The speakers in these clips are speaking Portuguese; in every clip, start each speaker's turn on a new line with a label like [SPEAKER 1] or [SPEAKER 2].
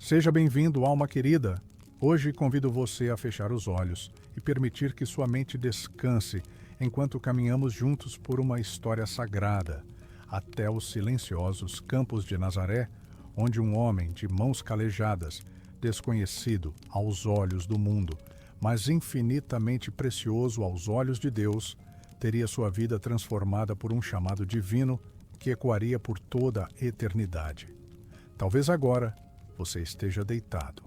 [SPEAKER 1] Seja bem-vindo, alma querida. Hoje convido você a fechar os olhos e permitir que sua mente descanse enquanto caminhamos juntos por uma história sagrada até os silenciosos campos de Nazaré, onde um homem de mãos calejadas, desconhecido aos olhos do mundo, mas infinitamente precioso aos olhos de Deus, teria sua vida transformada por um chamado divino que ecoaria por toda a eternidade. Talvez agora você esteja deitado,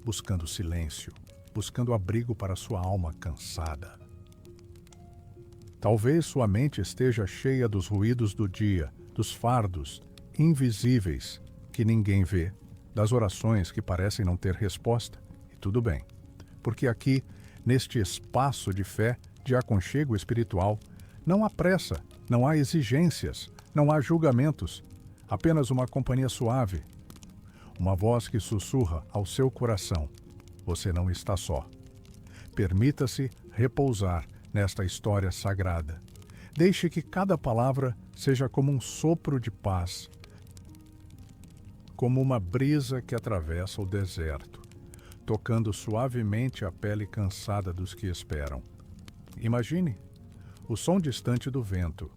[SPEAKER 1] buscando silêncio, buscando abrigo para sua alma cansada. Talvez sua mente esteja cheia dos ruídos do dia, dos fardos invisíveis que ninguém vê, das orações que parecem não ter resposta, e tudo bem, porque aqui, neste espaço de fé, de aconchego espiritual, não há pressa, não há exigências, não há julgamentos, apenas uma companhia suave, uma voz que sussurra ao seu coração: você não está só. Permita-se repousar nesta história sagrada. Deixe que cada palavra seja como um sopro de paz, como uma brisa que atravessa o deserto, tocando suavemente a pele cansada dos que esperam. Imagine o som distante do vento,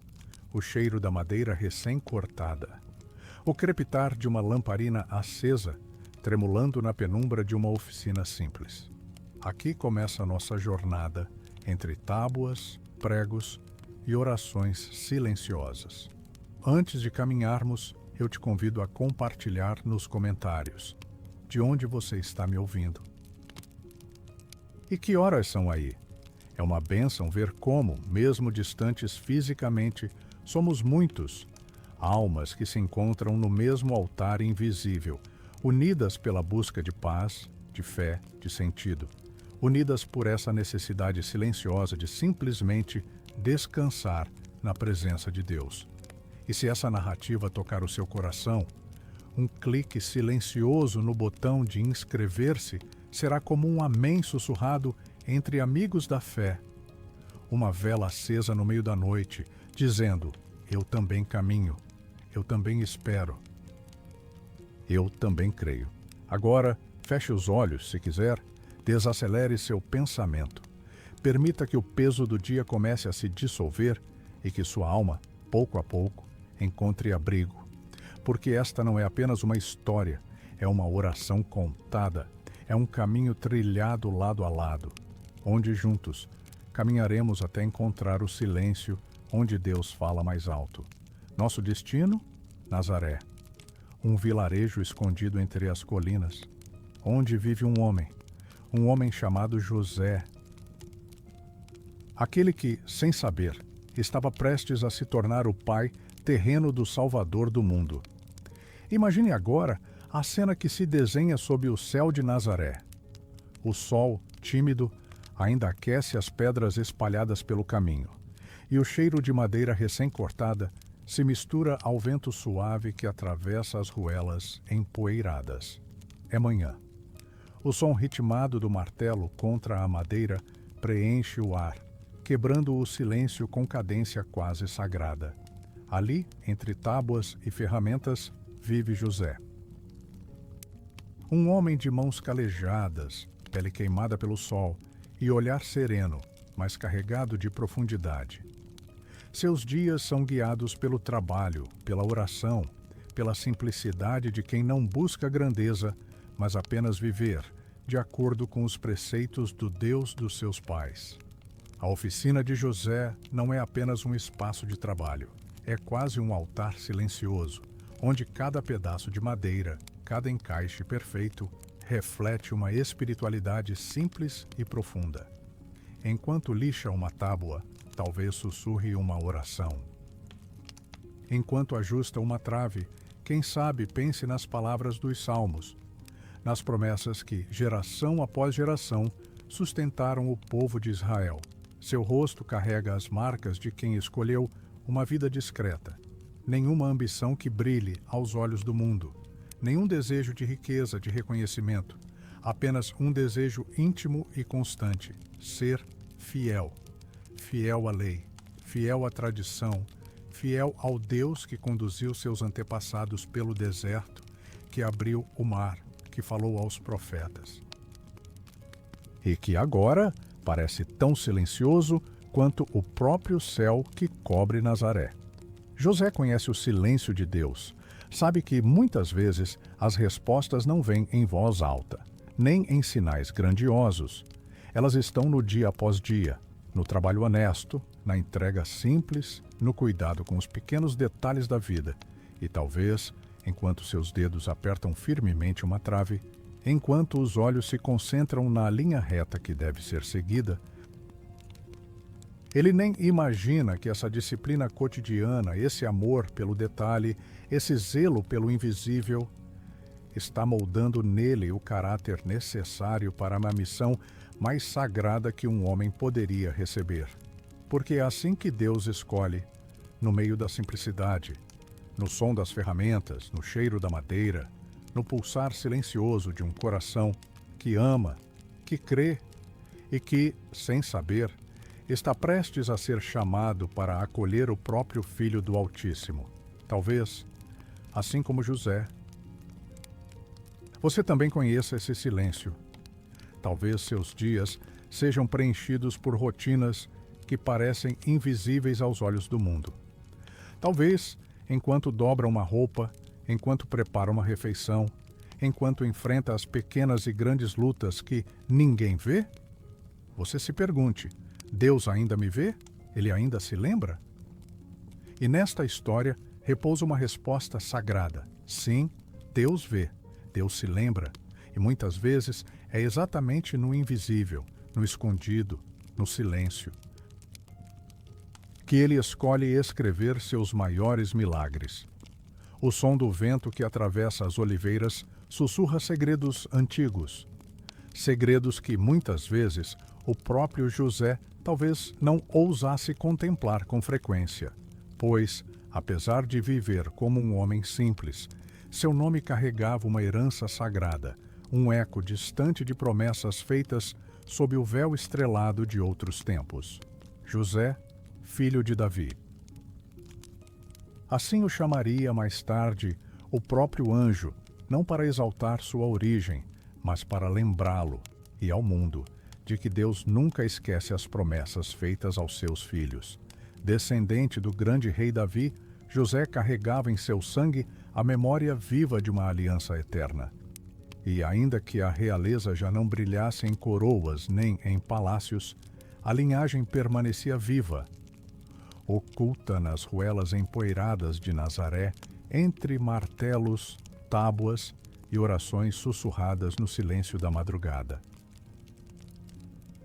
[SPEAKER 1] o cheiro da madeira recém-cortada, o crepitar de uma lamparina acesa, tremulando na penumbra de uma oficina simples. Aqui começa a nossa jornada entre tábuas, pregos e orações silenciosas. Antes de caminharmos, eu te convido a compartilhar nos comentários de onde você está me ouvindo. E que horas são aí? É uma bênção ver como, mesmo distantes fisicamente, somos muitos, almas que se encontram no mesmo altar invisível, unidas pela busca de paz, de fé, de sentido, unidas por essa necessidade silenciosa de simplesmente descansar na presença de Deus. E se essa narrativa tocar o seu coração, um clique silencioso no botão de inscrever-se será como um amém sussurrado entre amigos da fé. Uma vela acesa no meio da noite, dizendo: eu também caminho, eu também espero, eu também creio. Agora, feche os olhos, se quiser, desacelere seu pensamento. Permita que o peso do dia comece a se dissolver e que sua alma, pouco a pouco, encontre abrigo. Porque esta não é apenas uma história, é uma oração contada, é um caminho trilhado lado a lado, onde juntos caminharemos até encontrar o silêncio onde Deus fala mais alto. Nosso destino? Nazaré, um vilarejo escondido entre as colinas, onde vive um homem chamado José. Aquele que, sem saber, estava prestes a se tornar o pai terreno do Salvador do mundo. Imagine agora a cena que se desenha sob o céu de Nazaré. O sol, tímido, ainda aquece as pedras espalhadas pelo caminho, e o cheiro de madeira recém-cortada se mistura ao vento suave que atravessa as ruelas empoeiradas. É manhã. O som ritmado do martelo contra a madeira preenche o ar, quebrando o silêncio com cadência quase sagrada. Ali, entre tábuas e ferramentas, vive José. Um homem de mãos calejadas, pele queimada pelo sol e olhar sereno, mas carregado de profundidade. Seus dias são guiados pelo trabalho, pela oração, pela simplicidade de quem não busca grandeza, mas apenas viver, de acordo com os preceitos do Deus dos seus pais. A oficina de José não é apenas um espaço de trabalho, é quase um altar silencioso, onde cada pedaço de madeira, cada encaixe perfeito, reflete uma espiritualidade simples e profunda. Enquanto lixa uma tábua, talvez sussurre uma oração. Enquanto ajusta uma trave, quem sabe pense nas palavras dos salmos, nas promessas que, geração após geração, sustentaram o povo de Israel. Seu rosto carrega as marcas de quem escolheu uma vida discreta. Nenhuma ambição que brilhe aos olhos do mundo. Nenhum desejo de riqueza, de reconhecimento. Apenas um desejo íntimo e constante. Ser fiel. Fiel à lei. Fiel à tradição. Fiel ao Deus que conduziu seus antepassados pelo deserto, que abriu o mar, que falou aos profetas. E que agora parece tão silencioso quanto o próprio céu que cobre Nazaré. José conhece o silêncio de Deus. Sabe que muitas vezes as respostas não vêm em voz alta, nem em sinais grandiosos. Elas estão no dia após dia, no trabalho honesto, na entrega simples, no cuidado com os pequenos detalhes da vida e talvez, enquanto seus dedos apertam firmemente uma trave, enquanto os olhos se concentram na linha reta que deve ser seguida, ele nem imagina que essa disciplina cotidiana, esse amor pelo detalhe, esse zelo pelo invisível, está moldando nele o caráter necessário para uma missão mais sagrada que um homem poderia receber. Porque é assim que Deus escolhe, no meio da simplicidade, no som das ferramentas, no cheiro da madeira, no pulsar silencioso de um coração que ama, que crê e que, sem saber, está prestes a ser chamado para acolher o próprio Filho do Altíssimo. Talvez, assim como José, você também conheça esse silêncio. Talvez seus dias sejam preenchidos por rotinas que parecem invisíveis aos olhos do mundo. Talvez, enquanto dobra uma roupa, enquanto prepara uma refeição, enquanto enfrenta as pequenas e grandes lutas que ninguém vê, você se pergunte: Deus ainda me vê? Ele ainda se lembra? E nesta história repousa uma resposta sagrada. Sim, Deus vê, Deus se lembra, e muitas vezes é exatamente no invisível, no escondido, no silêncio, que ele escolhe escrever seus maiores milagres. O som do vento que atravessa as oliveiras sussurra segredos antigos, segredos que muitas vezes o próprio José talvez não ousasse contemplar com frequência, pois, apesar de viver como um homem simples, seu nome carregava uma herança sagrada, um eco distante de promessas feitas sob o véu estrelado de outros tempos. José, filho de Davi. Assim o chamaria mais tarde o próprio anjo, não para exaltar sua origem, mas para lembrá-lo, e ao mundo, de que Deus nunca esquece as promessas feitas aos seus filhos. Descendente do grande rei Davi, José carregava em seu sangue a memória viva de uma aliança eterna. E ainda que a realeza já não brilhasse em coroas nem em palácios, a linhagem permanecia viva, oculta nas ruelas empoeiradas de Nazaré, entre martelos, tábuas e orações sussurradas no silêncio da madrugada.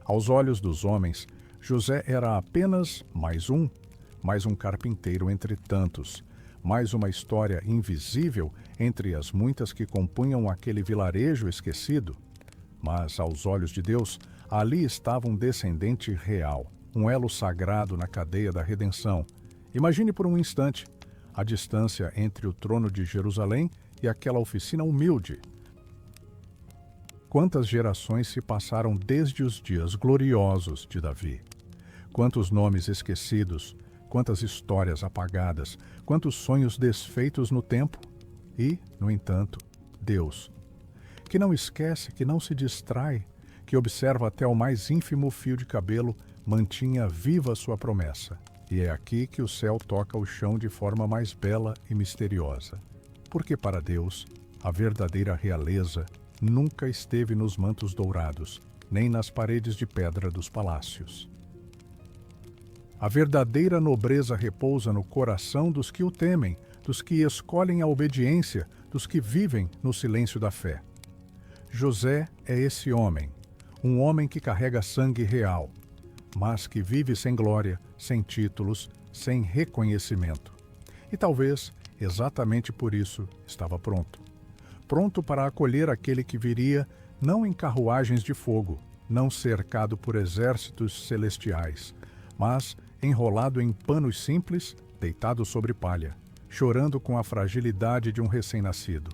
[SPEAKER 1] Aos olhos dos homens, José era apenas mais um carpinteiro entre tantos, mais uma história invisível entre as muitas que compunham aquele vilarejo esquecido. Mas, aos olhos de Deus, ali estava um descendente real, um elo sagrado na cadeia da redenção. Imagine por um instante a distância entre o trono de Jerusalém e aquela oficina humilde. Quantas gerações se passaram desde os dias gloriosos de Davi? Quantos nomes esquecidos, quantas histórias apagadas, quantos sonhos desfeitos no tempo? E, no entanto, Deus, que não esquece, que não se distrai, que observa até o mais ínfimo fio de cabelo, mantinha viva sua promessa. E é aqui que o céu toca o chão de forma mais bela e misteriosa. Porque para Deus, a verdadeira realeza nunca esteve nos mantos dourados, nem nas paredes de pedra dos palácios. A verdadeira nobreza repousa no coração dos que o temem, dos que escolhem a obediência, dos que vivem no silêncio da fé. José é esse homem, um homem que carrega sangue real, mas que vive sem glória, sem títulos, sem reconhecimento. E talvez, exatamente por isso, estava pronto. Pronto para acolher aquele que viria, não em carruagens de fogo, não cercado por exércitos celestiais, mas enrolado em panos simples, deitado sobre palha, chorando com a fragilidade de um recém-nascido.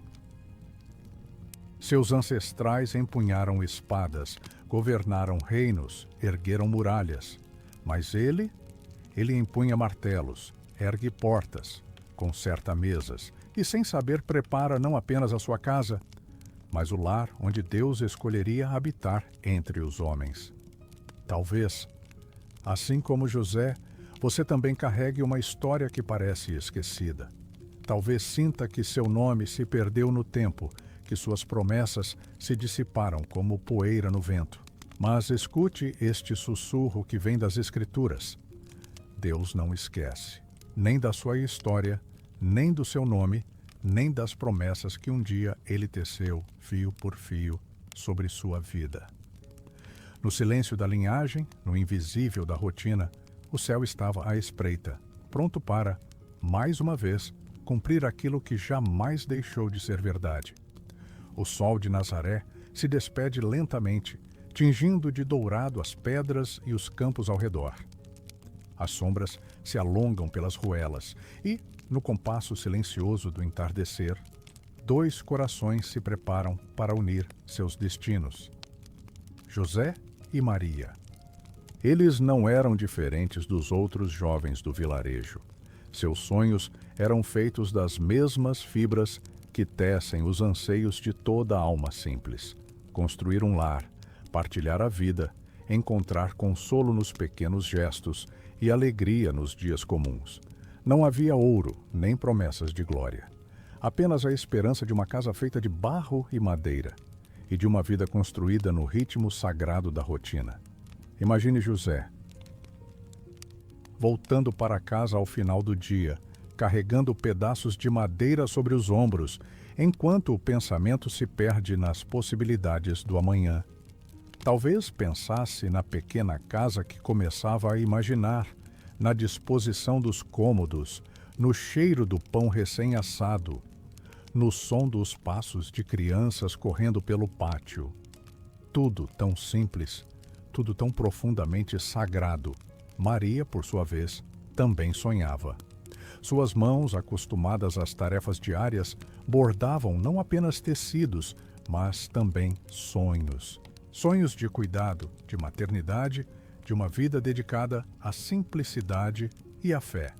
[SPEAKER 1] Seus ancestrais empunharam espadas, governaram reinos, ergueram muralhas. Mas ele empunha martelos, ergue portas, conserta mesas e, sem saber, prepara não apenas a sua casa, mas o lar onde Deus escolheria habitar entre os homens. Talvez, assim como José, você também carregue uma história que parece esquecida. Talvez sinta que seu nome se perdeu no tempo, que suas promessas se dissiparam como poeira no vento. Mas escute este sussurro que vem das Escrituras. Deus não esquece, nem da sua história, nem do seu nome, nem das promessas que um dia Ele teceu, fio por fio, sobre sua vida. No silêncio da linhagem, no invisível da rotina, o céu estava à espreita, pronto para, mais uma vez, cumprir aquilo que jamais deixou de ser verdade. O sol de Nazaré se despede lentamente, tingindo de dourado as pedras e os campos ao redor. As sombras se alongam pelas ruelas e, no compasso silencioso do entardecer, dois corações se preparam para unir seus destinos. José e Maria. Eles não eram diferentes dos outros jovens do vilarejo. Seus sonhos eram feitos das mesmas fibras que tecem os anseios de toda alma simples. Construir um lar, partilhar a vida, encontrar consolo nos pequenos gestos e alegria nos dias comuns. Não havia ouro, nem promessas de glória. Apenas a esperança de uma casa feita de barro e madeira, e de uma vida construída no ritmo sagrado da rotina. Imagine José, voltando para casa ao final do dia, carregando pedaços de madeira sobre os ombros, enquanto o pensamento se perde nas possibilidades do amanhã. Talvez pensasse na pequena casa que começava a imaginar, na disposição dos cômodos, no cheiro do pão recém-assado, no som dos passos de crianças correndo pelo pátio. Tudo tão simples, tudo tão profundamente sagrado. Maria, por sua vez, também sonhava. Suas mãos, acostumadas às tarefas diárias, bordavam não apenas tecidos, mas também sonhos. Sonhos de cuidado, de maternidade, de uma vida dedicada à simplicidade e à fé.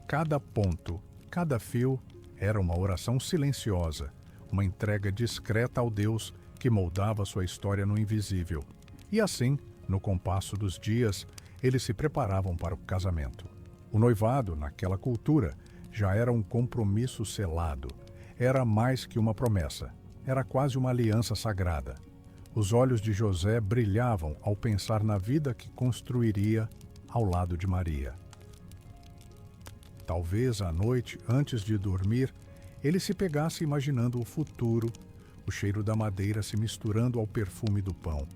[SPEAKER 1] Cada ponto, cada fio, era uma oração silenciosa, uma entrega discreta ao Deus que moldava sua história no invisível. E assim, no compasso dos dias, eles se preparavam para o casamento. O noivado, naquela cultura, já era um compromisso selado. Era mais que uma promessa. Era quase uma aliança sagrada. Os olhos de José brilhavam ao pensar na vida que construiria ao lado de Maria. Talvez à noite, antes de dormir, ele se pegasse imaginando o futuro, o cheiro da madeira se misturando ao perfume do pão,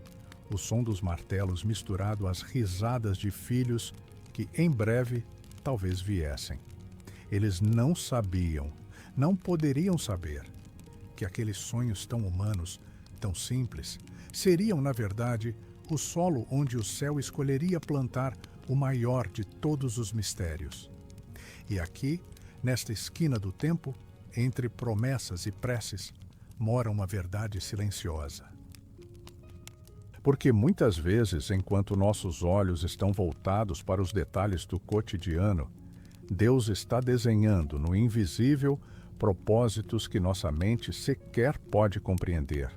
[SPEAKER 1] o som dos martelos misturado às risadas de filhos que, em breve, talvez viessem. Eles não sabiam, não poderiam saber, que aqueles sonhos tão humanos, tão simples, seriam, na verdade, o solo onde o céu escolheria plantar o maior de todos os mistérios. E aqui, nesta esquina do tempo, entre promessas e preces, mora uma verdade silenciosa. Porque muitas vezes, enquanto nossos olhos estão voltados para os detalhes do cotidiano, Deus está desenhando no invisível propósitos que nossa mente sequer pode compreender.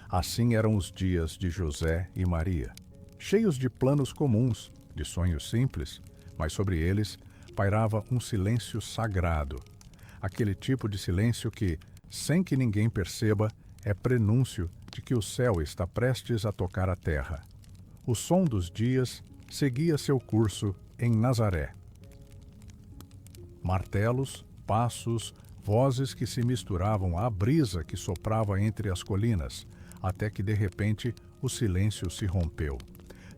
[SPEAKER 1] Assim eram os dias de José e Maria, cheios de planos comuns, de sonhos simples, mas sobre eles pairava um silêncio sagrado, aquele tipo de silêncio que, sem que ninguém perceba, é prenúncio de que o céu está prestes a tocar a terra. O som dos dias seguia seu curso em Nazaré. Martelos, passos, vozes que se misturavam à brisa que soprava entre as colinas, até que de repente o silêncio se rompeu.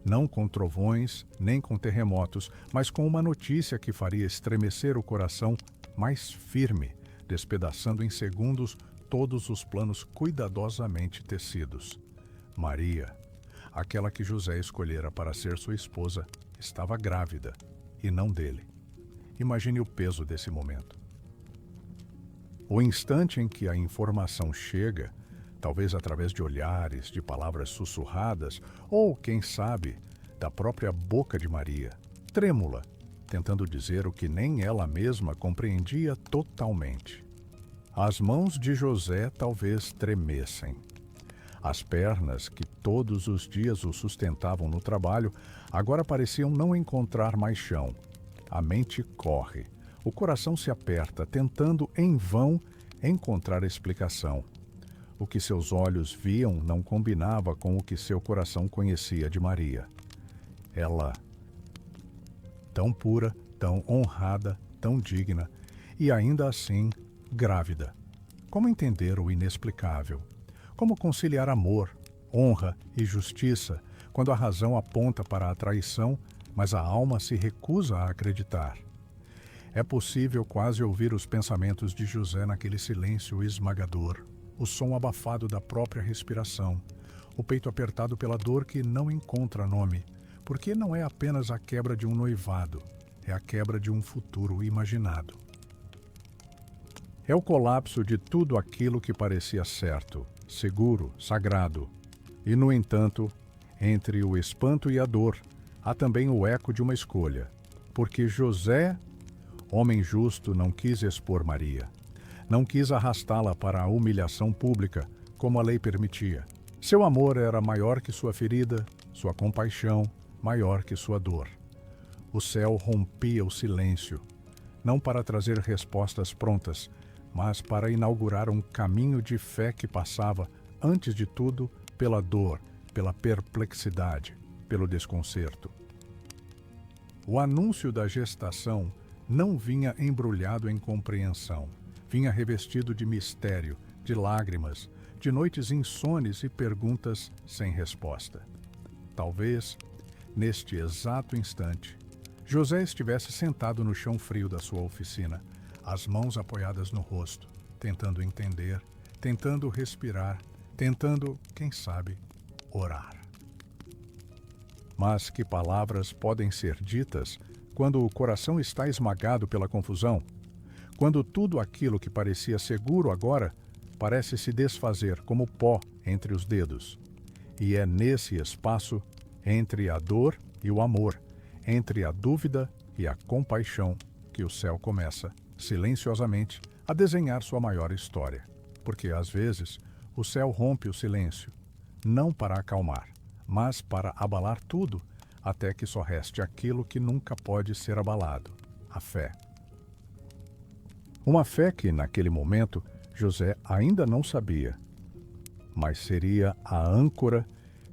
[SPEAKER 1] Não com trovões, nem com terremotos, mas com uma notícia que faria estremecer o coração mais firme, despedaçando em segundos todos os planos cuidadosamente tecidos. Maria, aquela que José escolhera para ser sua esposa, estava grávida, e não dele. Imagine o peso desse momento. O instante em que a informação chega, talvez através de olhares, de palavras sussurradas, ou, quem sabe, da própria boca de Maria, trêmula, tentando dizer o que nem ela mesma compreendia totalmente. As mãos de José talvez tremessem. As pernas, que todos os dias o sustentavam no trabalho, agora pareciam não encontrar mais chão. A mente corre. O coração se aperta, tentando em vão encontrar explicação. O que seus olhos viam não combinava com o que seu coração conhecia de Maria. Ela, tão pura, tão honrada, tão digna, e ainda assim grávida. Como entender o inexplicável? Como conciliar amor, honra e justiça quando a razão aponta para a traição, mas a alma se recusa a acreditar? É possível quase ouvir os pensamentos de José naquele silêncio esmagador, o som abafado da própria respiração, o peito apertado pela dor que não encontra nome, porque não é apenas a quebra de um noivado, é a quebra de um futuro imaginado. É o colapso de tudo aquilo que parecia certo, seguro, sagrado. E, no entanto, entre o espanto e a dor, há também o eco de uma escolha, porque José, homem justo, não quis expor Maria. Não quis arrastá-la para a humilhação pública, como a lei permitia. Seu amor era maior que sua ferida, sua compaixão maior que sua dor. O céu rompia o silêncio, não para trazer respostas prontas, mas para inaugurar um caminho de fé que passava, antes de tudo, pela dor, pela perplexidade, pelo desconcerto. O anúncio da gestação não vinha embrulhado em compreensão. Vinha revestido de mistério, de lágrimas, de noites insones e perguntas sem resposta. Talvez, neste exato instante, José estivesse sentado no chão frio da sua oficina, as mãos apoiadas no rosto, tentando entender, tentando respirar, tentando, quem sabe, orar. Mas que palavras podem ser ditas quando o coração está esmagado pela confusão? Quando tudo aquilo que parecia seguro agora parece se desfazer como pó entre os dedos. E é nesse espaço, entre a dor e o amor, entre a dúvida e a compaixão, que o céu começa, silenciosamente, a desenhar sua maior história. Porque, às vezes, o céu rompe o silêncio, não para acalmar, mas para abalar tudo, até que só reste aquilo que nunca pode ser abalado, a fé. Uma fé que, naquele momento, José ainda não sabia, mas seria a âncora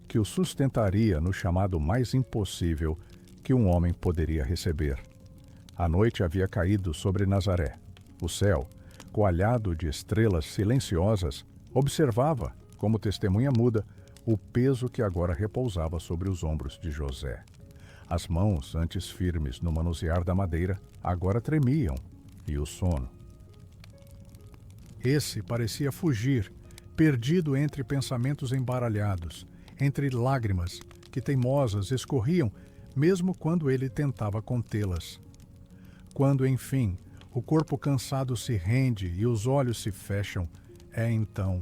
[SPEAKER 1] que o sustentaria no chamado mais impossível que um homem poderia receber. A noite havia caído sobre Nazaré. O céu, coalhado de estrelas silenciosas, observava, como testemunha muda, o peso que agora repousava sobre os ombros de José. As mãos, antes firmes no manusear da madeira, agora tremiam, e o sono. Esse parecia fugir, perdido entre pensamentos embaralhados, entre lágrimas que teimosas escorriam mesmo quando ele tentava contê-las. Quando, enfim, o corpo cansado se rende e os olhos se fecham, é então,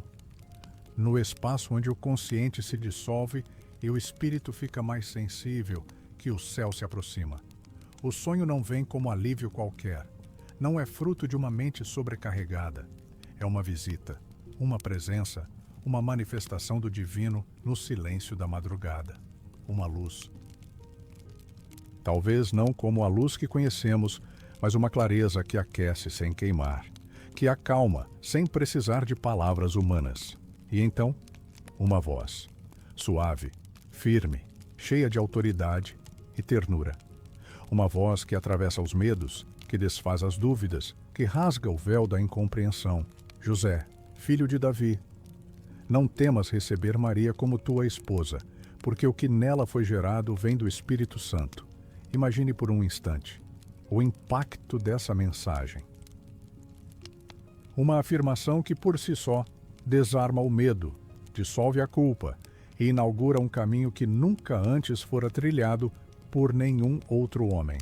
[SPEAKER 1] no espaço onde o consciente se dissolve e o espírito fica mais sensível, que o céu se aproxima. O sonho não vem como alívio qualquer. Não é fruto de uma mente sobrecarregada. É uma visita, uma presença, uma manifestação do divino no silêncio da madrugada. Uma luz. Talvez não como a luz que conhecemos, mas uma clareza que aquece sem queimar, que acalma sem precisar de palavras humanas. E então, uma voz, suave, firme, cheia de autoridade e ternura. Uma voz que atravessa os medos, que desfaz as dúvidas, que rasga o véu da incompreensão. José, filho de Davi, não temas receber Maria como tua esposa, porque o que nela foi gerado vem do Espírito Santo. Imagine por um instante o impacto dessa mensagem. Uma afirmação que por si só desarma o medo, dissolve a culpa e inaugura um caminho que nunca antes fora trilhado por nenhum outro homem.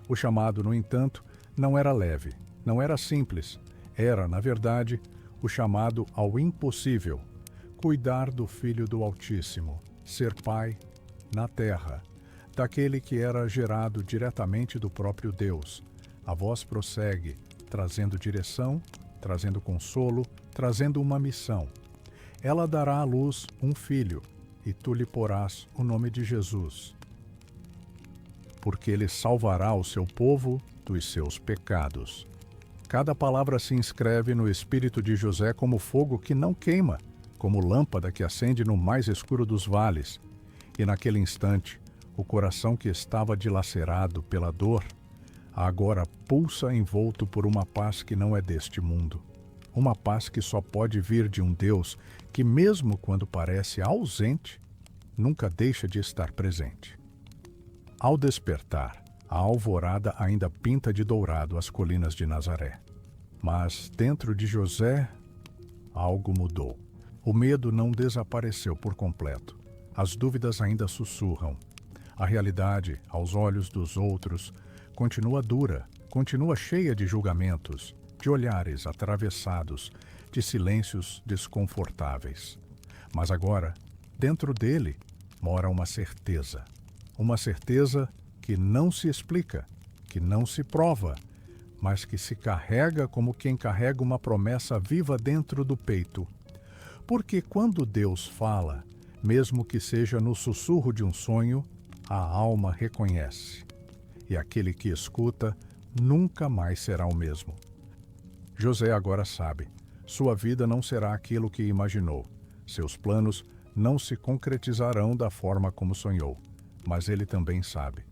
[SPEAKER 1] O chamado, no entanto, não era leve, não era simples. Era, na verdade, o chamado ao impossível, cuidar do Filho do Altíssimo, ser pai na terra, daquele que era gerado diretamente do próprio Deus. A voz prossegue, trazendo direção trazendo consolo, trazendo uma missão. Ela dará à luz um filho, e tu lhe porás o nome de Jesus, porque ele salvará o seu povo dos seus pecados. Cada palavra se inscreve no espírito de José como fogo que não queima, como lâmpada que acende no mais escuro dos vales. E naquele instante, o coração que estava dilacerado pela dor, agora pulsa envolto por uma paz que não é deste mundo. Uma paz que só pode vir de um Deus que, mesmo quando parece ausente, nunca deixa de estar presente. Ao despertar, a alvorada ainda pinta de dourado as colinas de Nazaré. Mas dentro de José, algo mudou. O medo não desapareceu por completo. As dúvidas ainda sussurram. A realidade, aos olhos dos outros, continua dura, continua cheia de julgamentos, de olhares atravessados, de silêncios desconfortáveis. Mas agora, dentro dele, mora uma certeza. Uma certeza que não se explica, que não se prova, mas que se carrega como quem carrega uma promessa viva dentro do peito. Porque quando Deus fala, mesmo que seja no sussurro de um sonho, a alma reconhece. E aquele que escuta nunca mais será o mesmo. José agora sabe, sua vida não será aquilo que imaginou. Seus planos não se concretizarão da forma como sonhou. Mas ele também sabe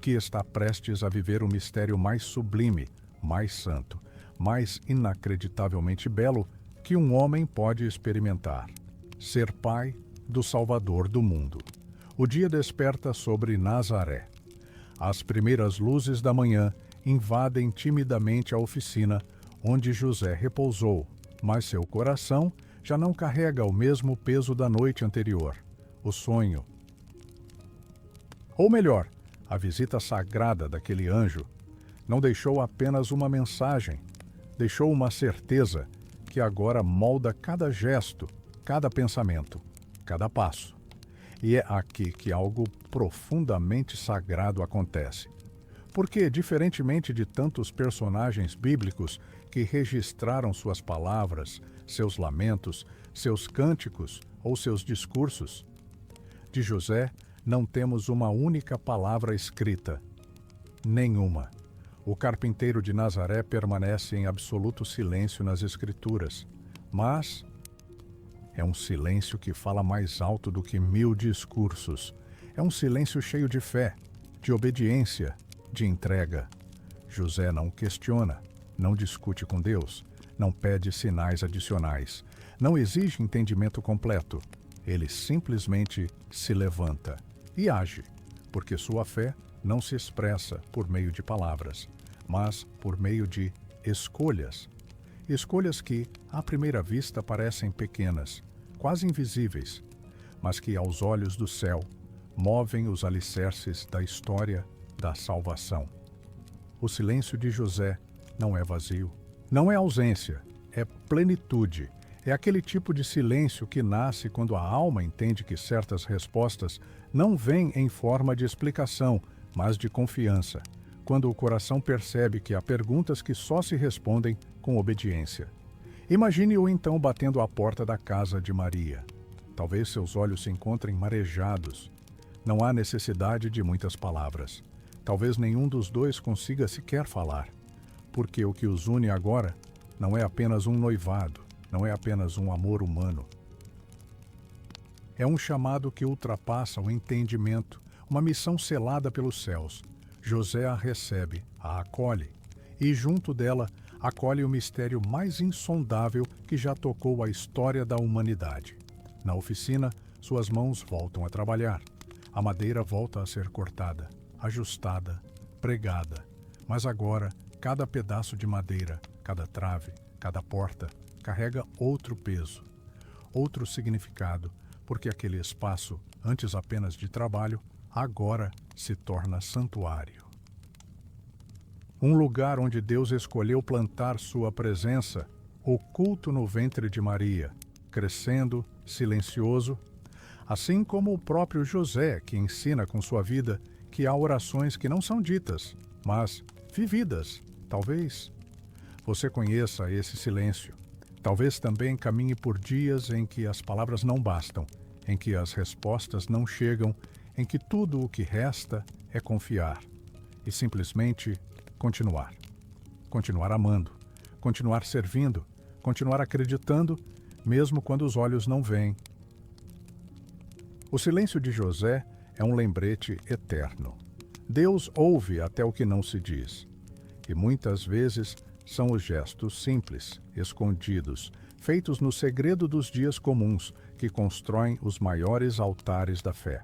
[SPEAKER 1] que está prestes a viver o mistério mais sublime, mais santo, mais inacreditavelmente belo que um homem pode experimentar: ser pai do Salvador do mundo. O dia desperta sobre Nazaré. As primeiras luzes da manhã invadem timidamente a oficina onde José repousou, mas seu coração já não carrega o mesmo peso da noite anterior. O sonho, ou melhor, a visita sagrada daquele anjo, não deixou apenas uma mensagem, deixou uma certeza que agora molda cada gesto, cada pensamento, cada passo. E é aqui que algo profundamente sagrado acontece. Porque, diferentemente de tantos personagens bíblicos que registraram suas palavras, seus lamentos, seus cânticos ou seus discursos, de José não temos uma única palavra escrita. Nenhuma. O carpinteiro de Nazaré permanece em absoluto silêncio nas Escrituras, mas é um silêncio que fala mais alto do que 1000 discursos. É um silêncio cheio de fé, de obediência, de entrega. José não questiona, não discute com Deus, não pede sinais adicionais, não exige entendimento completo. Ele simplesmente se levanta e age, porque sua fé não se expressa por meio de palavras, mas por meio de escolhas. Escolhas que, à primeira vista, parecem pequenas, quase invisíveis, mas que, aos olhos do céu, movem os alicerces da história da salvação. O silêncio de José não é vazio, não é ausência, é plenitude. É aquele tipo de silêncio que nasce quando a alma entende que certas respostas não vêm em forma de explicação, mas de confiança. Quando o coração percebe que há perguntas que só se respondem com obediência. Imagine-o então batendo à porta da casa de Maria. Talvez seus olhos se encontrem marejados. Não há necessidade de muitas palavras. Talvez nenhum dos dois consiga sequer falar. Porque o que os une agora não é apenas um noivado, não é apenas um amor humano. É um chamado que ultrapassa o entendimento, uma missão selada pelos céus. José a recebe, a acolhe, e junto dela acolhe o mistério mais insondável que já tocou a história da humanidade. Na oficina, suas mãos voltam a trabalhar. A madeira volta a ser cortada, ajustada, pregada. Mas agora, cada pedaço de madeira, cada trave, cada porta, carrega outro peso, outro significado, porque aquele espaço, antes apenas de trabalho, agora se torna santuário. Um lugar onde Deus escolheu plantar sua presença, oculto no ventre de Maria, crescendo, silencioso, assim como o próprio José, que ensina com sua vida que há orações que não são ditas, mas vividas, talvez. você conheça esse silêncio. Talvez também caminhe por dias em que as palavras não bastam, em que as respostas não chegam, em que tudo o que resta é confiar e simplesmente continuar. Continuar amando, continuar servindo, continuar acreditando, mesmo quando os olhos não veem. O silêncio de José é um lembrete eterno. Deus ouve até o que não se diz. E muitas vezes são os gestos simples, escondidos, feitos no segredo dos dias comuns, que constroem os maiores altares da fé.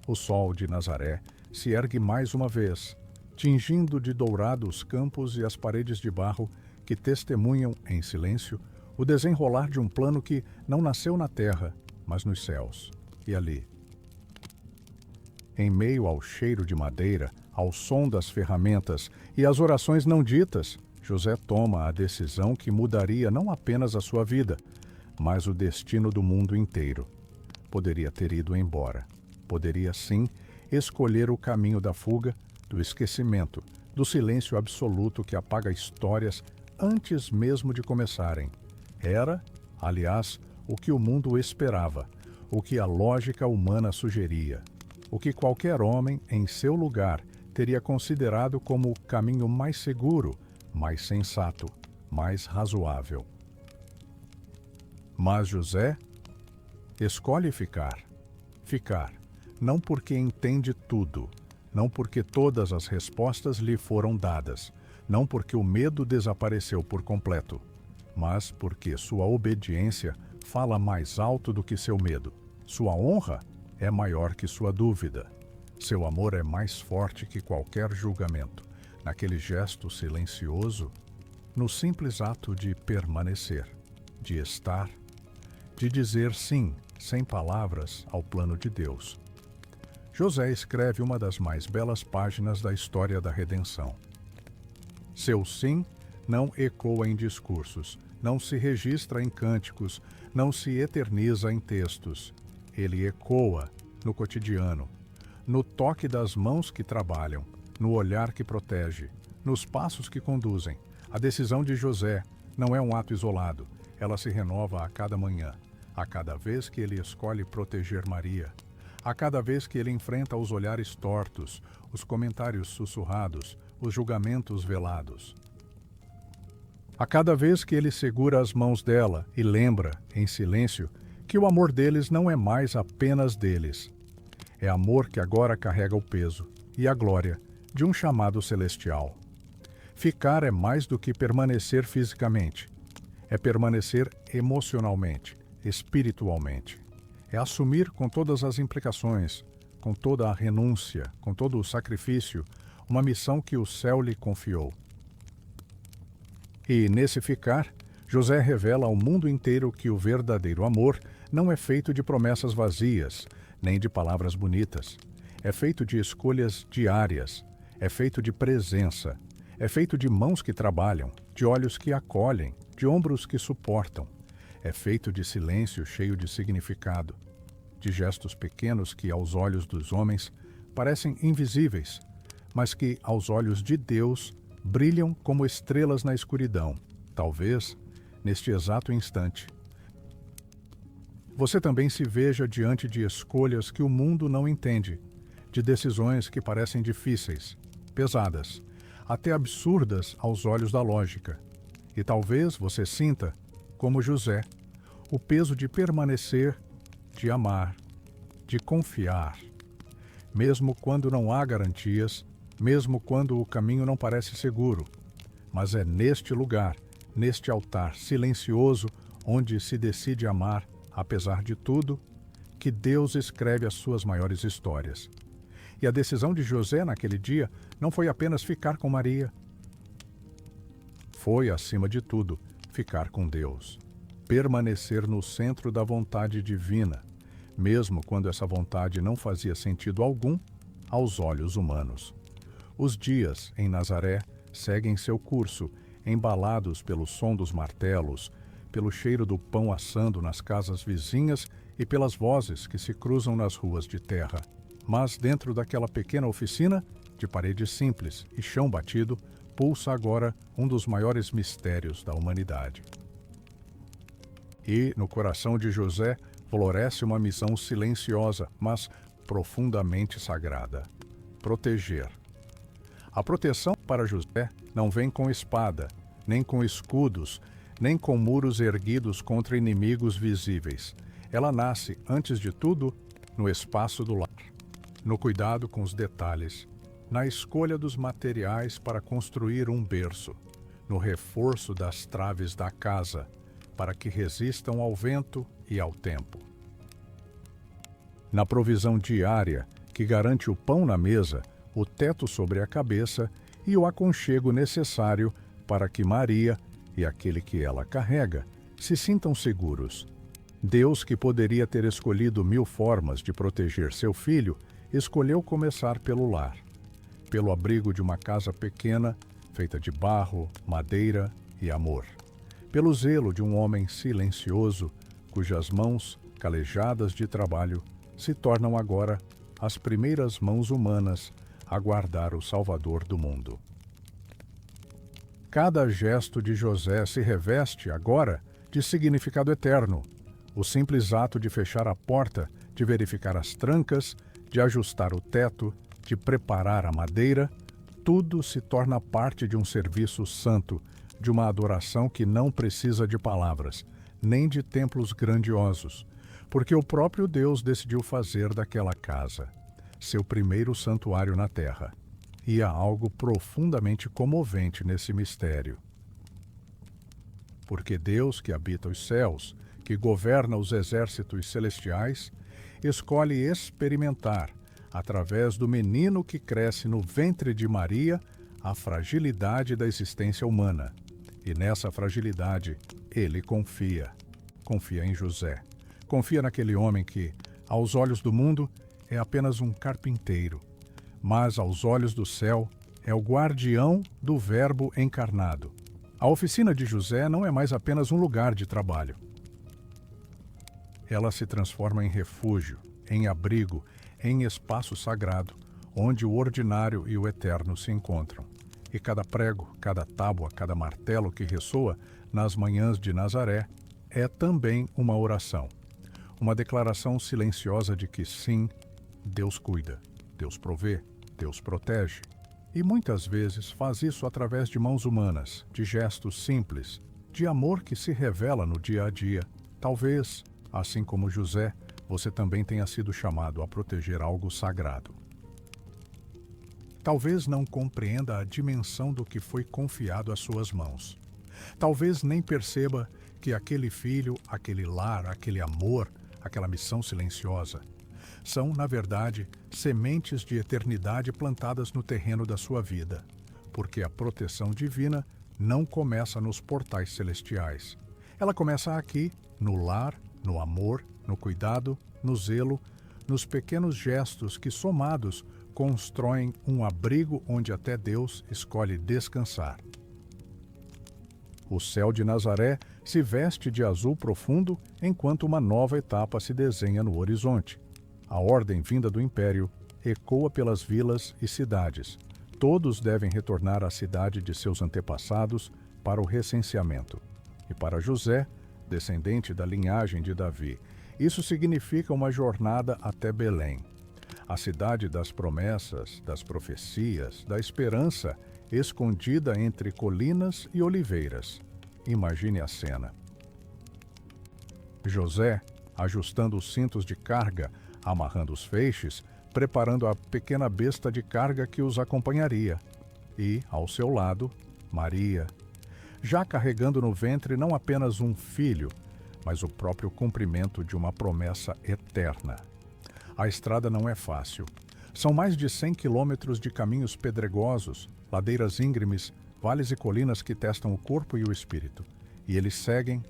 [SPEAKER 1] O sol de Nazaré se ergue mais uma vez, tingindo de dourado os campos e as paredes de barro que testemunham, em silêncio, o desenrolar de um plano que não nasceu na terra, mas nos céus. E ali, em meio ao cheiro de madeira, ao som das ferramentas e às orações não ditas, José toma a decisão que mudaria não apenas a sua vida, mas o destino do mundo inteiro. Poderia ter ido embora. Poderia, sim, escolher o caminho da fuga, do esquecimento, do silêncio absoluto que apaga histórias antes mesmo de começarem. Era, aliás, o que o mundo esperava, o que a lógica humana sugeria, o que qualquer homem, em seu lugar, teria considerado como o caminho mais seguro, mais sensato, mais razoável. Mas José escolhe ficar. Ficar, não porque entende tudo, não porque todas as respostas lhe foram dadas, não porque o medo desapareceu por completo, mas porque sua obediência fala mais alto do que seu medo. Sua honra é maior que sua dúvida. Seu amor é mais forte que qualquer julgamento. Naquele gesto silencioso, no simples ato de permanecer, de estar, de dizer sim, sem palavras, ao plano de Deus. José escreve uma das mais belas páginas da história da redenção. Seu sim não ecoa em discursos, não se registra em cânticos, não se eterniza em textos. Ele ecoa no cotidiano, no toque das mãos que trabalham, no olhar que protege, nos passos que conduzem. A decisão de José não é um ato isolado, ela se renova a cada manhã, a cada vez que ele escolhe proteger Maria, a cada vez que ele enfrenta os olhares tortos, os comentários sussurrados, os julgamentos velados. A cada vez que ele segura as mãos dela e lembra, em silêncio, que o amor deles não é mais apenas deles. É amor que agora carrega o peso e a glória de um chamado celestial. Ficar é mais do que permanecer fisicamente. É permanecer emocionalmente, espiritualmente. É assumir com todas as implicações, com toda a renúncia, com todo o sacrifício, uma missão que o céu lhe confiou. E, nesse ficar, José revela ao mundo inteiro que o verdadeiro amor não é feito de promessas vazias, nem de palavras bonitas. É feito de escolhas diárias, é feito de presença, é feito de mãos que trabalham, de olhos que acolhem, de ombros que suportam. É feito de silêncio cheio de significado, de gestos pequenos que, aos olhos dos homens, parecem invisíveis, mas que, aos olhos de Deus, brilham como estrelas na escuridão, talvez neste exato instante. Você também se veja diante de escolhas que o mundo não entende, de decisões que parecem difíceis, pesadas, até absurdas aos olhos da lógica. E talvez você sinta, como José, o peso de permanecer, de amar, de confiar, mesmo quando não há garantias, mesmo quando o caminho não parece seguro. Mas é neste lugar, neste altar silencioso, onde se decide amar, apesar de tudo, que Deus escreve as suas maiores histórias. E a decisão de José naquele dia não foi apenas ficar com Maria. Foi, acima de tudo, ficar com Deus. Permanecer no centro da vontade divina, mesmo quando essa vontade não fazia sentido algum aos olhos humanos. Os dias em Nazaré seguem seu curso, embalados pelo som dos martelos, pelo cheiro do pão assando nas casas vizinhas e pelas vozes que se cruzam nas ruas de terra. Mas dentro daquela pequena oficina, de parede simples e chão batido, pulsa agora um dos maiores mistérios da humanidade. E, no coração de José, floresce uma missão silenciosa, mas profundamente sagrada: proteger. A proteção para José não vem com espada, nem com escudos, nem com muros erguidos contra inimigos visíveis. Ela nasce, antes de tudo, no espaço do lar, no cuidado com os detalhes, na escolha dos materiais para construir um berço, no reforço das traves da casa, para que resistam ao vento e ao tempo. Na provisão diária, que garante o pão na mesa, o teto sobre a cabeça e o aconchego necessário para que Maria e aquele que ela carrega se sintam seguros. Deus, que poderia ter escolhido 1000 formas de proteger seu filho, escolheu começar pelo lar, pelo abrigo de uma casa pequena, feita de barro, madeira e amor, pelo zelo de um homem silencioso, cujas mãos, calejadas de trabalho, se tornam agora as primeiras mãos humanas a guardar o Salvador do mundo. Cada gesto de José se reveste, agora, de significado eterno. O simples ato de fechar a porta, de verificar as trancas, de ajustar o teto, de preparar a madeira, tudo se torna parte de um serviço santo, de uma adoração que não precisa de palavras, nem de templos grandiosos, porque o próprio Deus decidiu fazer daquela casa seu primeiro santuário na terra. E há algo profundamente comovente nesse mistério. Porque Deus, que habita os céus, que governa os exércitos celestiais, escolhe experimentar, através do menino que cresce no ventre de Maria, a fragilidade da existência humana. E nessa fragilidade, ele confia. Confia em José. Confia naquele homem que, aos olhos do mundo, é apenas um carpinteiro, mas aos olhos do céu é o guardião do Verbo encarnado. A oficina de José não é mais apenas um lugar de trabalho. Ela se transforma em refúgio, em abrigo, em espaço sagrado, onde o ordinário e o eterno se encontram. E cada prego, cada tábua, cada martelo que ressoa nas manhãs de Nazaré é também uma oração. Uma declaração silenciosa de que sim, Deus cuida, Deus provê, Deus protege. E muitas vezes faz isso através de mãos humanas, de gestos simples, de amor que se revela no dia a dia. Talvez, assim como José, você também tenha sido chamado a proteger algo sagrado. Talvez não compreenda a dimensão do que foi confiado às suas mãos. Talvez nem perceba que aquele filho, aquele lar, aquele amor, aquela missão silenciosa, são, na verdade, sementes de eternidade plantadas no terreno da sua vida, porque a proteção divina não começa nos portais celestiais. Ela começa aqui, no lar, no amor, no cuidado, no zelo, nos pequenos gestos que, somados, constroem um abrigo onde até Deus escolhe descansar. O céu de Nazaré se veste de azul profundo enquanto uma nova etapa se desenha no horizonte. A ordem vinda do império ecoa pelas vilas e cidades. Todos devem retornar à cidade de seus antepassados para o recenseamento. E para José, descendente da linhagem de Davi, isso significa uma jornada até Belém, a cidade das promessas, das profecias, da esperança, escondida entre colinas e oliveiras. Imagine a cena. José, ajustando os cintos de carga, amarrando os feixes, preparando a pequena besta de carga que os acompanharia. E, ao seu lado, Maria, já carregando no ventre não apenas um filho, mas o próprio cumprimento de uma promessa eterna. A estrada não é fácil. São mais de 100 quilômetros de caminhos pedregosos, ladeiras íngremes, vales e colinas que testam o corpo e o espírito. E eles seguem,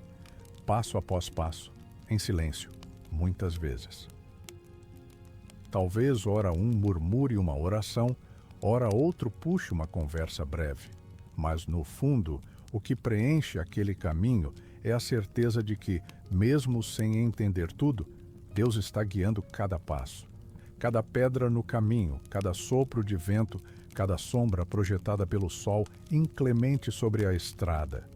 [SPEAKER 1] passo após passo, em silêncio, muitas vezes. Talvez ora um murmure uma oração, ora outro puxe uma conversa breve. Mas, no fundo, o que preenche aquele caminho é a certeza de que, mesmo sem entender tudo, Deus está guiando cada passo. Cada pedra no caminho, cada sopro de vento, cada sombra projetada pelo sol inclemente sobre a estrada.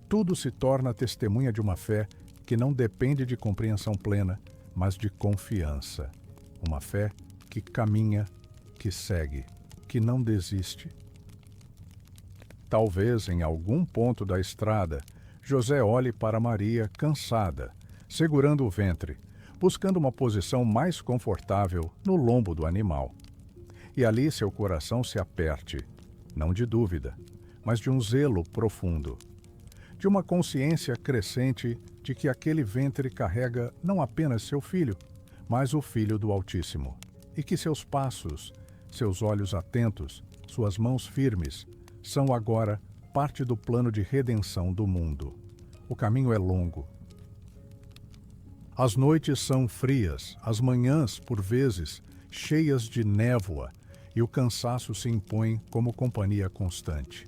[SPEAKER 1] Tudo se torna testemunha de uma fé que não depende de compreensão plena, mas de confiança. Uma fé que caminha, que segue, que não desiste. Talvez em algum ponto da estrada, José olhe para Maria cansada, segurando o ventre, buscando uma posição mais confortável no lombo do animal. E ali seu coração se aperte, não de dúvida, mas de um zelo profundo, de uma consciência crescente de que aquele ventre carrega não apenas seu filho, mas o Filho do Altíssimo, e que seus passos, seus olhos atentos, suas mãos firmes, são agora parte do plano de redenção do mundo. O caminho é longo. As noites são frias, as manhãs, por vezes, cheias de névoa, e o cansaço se impõe como companhia constante.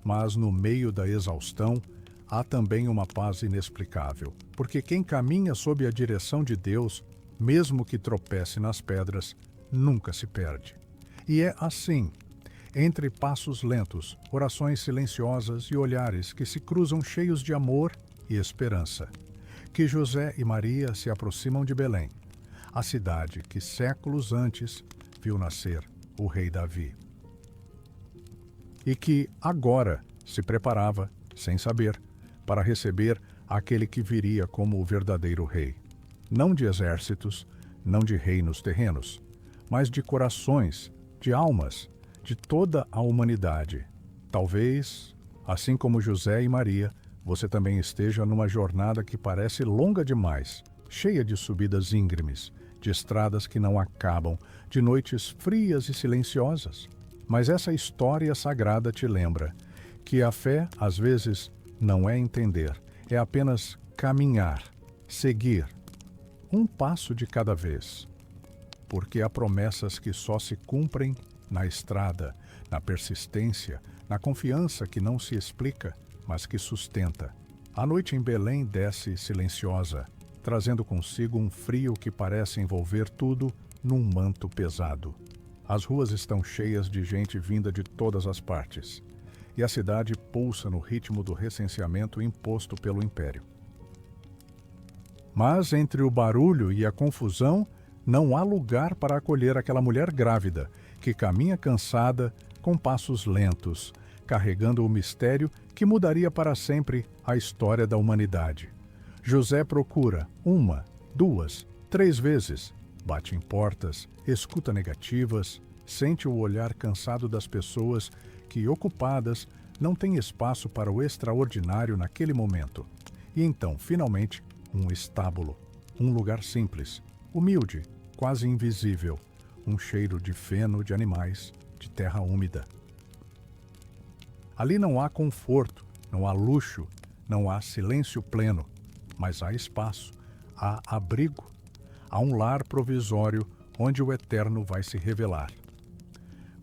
[SPEAKER 1] Mas no meio da exaustão, há também uma paz inexplicável, porque quem caminha sob a direção de Deus, mesmo que tropece nas pedras, nunca se perde. E é assim, entre passos lentos, orações silenciosas e olhares que se cruzam cheios de amor e esperança, que José e Maria se aproximam de Belém, a cidade que séculos antes viu nascer o rei Davi. E que agora se preparava, sem saber, para receber aquele que viria como o verdadeiro rei. Não de exércitos, não de reinos terrenos, mas de corações, de almas, de toda a humanidade. Talvez, assim como José e Maria, você também esteja numa jornada que parece longa demais, cheia de subidas íngremes, de estradas que não acabam, de noites frias e silenciosas. Mas essa história sagrada te lembra que a fé, às vezes, não é entender, é apenas caminhar, seguir, um passo de cada vez. Porque há promessas que só se cumprem na estrada, na persistência, na confiança que não se explica, mas que sustenta. A noite em Belém desce silenciosa, trazendo consigo um frio que parece envolver tudo num manto pesado. As ruas estão cheias de gente vinda de todas as partes, e a cidade pulsa no ritmo do recenseamento imposto pelo Império. Mas entre o barulho e a confusão, não há lugar para acolher aquela mulher grávida, que caminha cansada, com passos lentos, carregando o mistério que mudaria para sempre a história da humanidade. José procura 1, 2, 3 vezes, bate em portas, escuta negativas, sente o olhar cansado das pessoas que, ocupadas, não têm espaço para o extraordinário naquele momento. E então, finalmente, um estábulo, um lugar simples, humilde, quase invisível, um cheiro de feno de animais, de terra úmida. Ali não há conforto, não há luxo, não há silêncio pleno, mas há espaço, há abrigo, há um lar provisório onde o Eterno vai se revelar.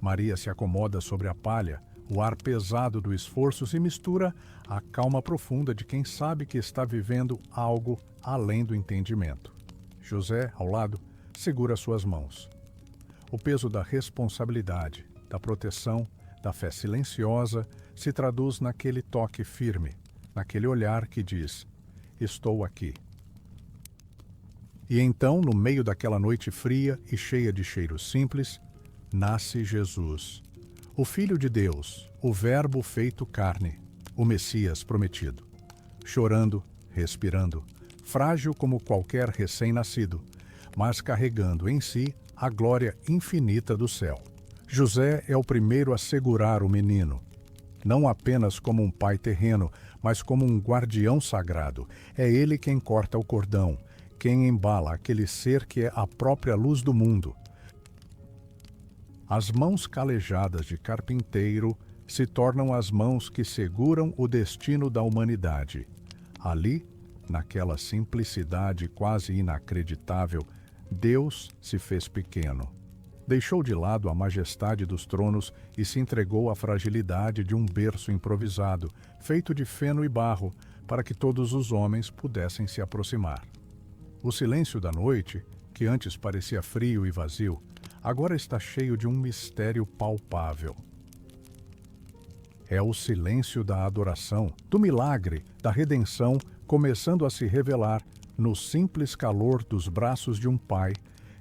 [SPEAKER 1] Maria se acomoda sobre a palha, o ar pesado do esforço se mistura à calma profunda de quem sabe que está vivendo algo além do entendimento. José, ao lado, segura suas mãos. O peso da responsabilidade, da proteção, da fé silenciosa se traduz naquele toque firme, naquele olhar que diz: estou aqui. E então, no meio daquela noite fria e cheia de cheiros simples, nasce Jesus, o Filho de Deus, o Verbo feito carne, o Messias prometido. Chorando, respirando, frágil como qualquer recém-nascido, mas carregando em si a glória infinita do céu. José é o primeiro a segurar o menino, não apenas como um pai terreno, mas como um guardião sagrado. É ele quem corta o cordão, quem embala aquele ser que é a própria luz do mundo. As mãos calejadas de carpinteiro se tornam as mãos que seguram o destino da humanidade. Ali, naquela simplicidade quase inacreditável, Deus se fez pequeno. Deixou de lado a majestade dos tronos e se entregou à fragilidade de um berço improvisado, feito de feno e barro, para que todos os homens pudessem se aproximar. O silêncio da noite, que antes parecia frio e vazio, agora está cheio de um mistério palpável. É o silêncio da adoração, do milagre, da redenção, começando a se revelar no simples calor dos braços de um pai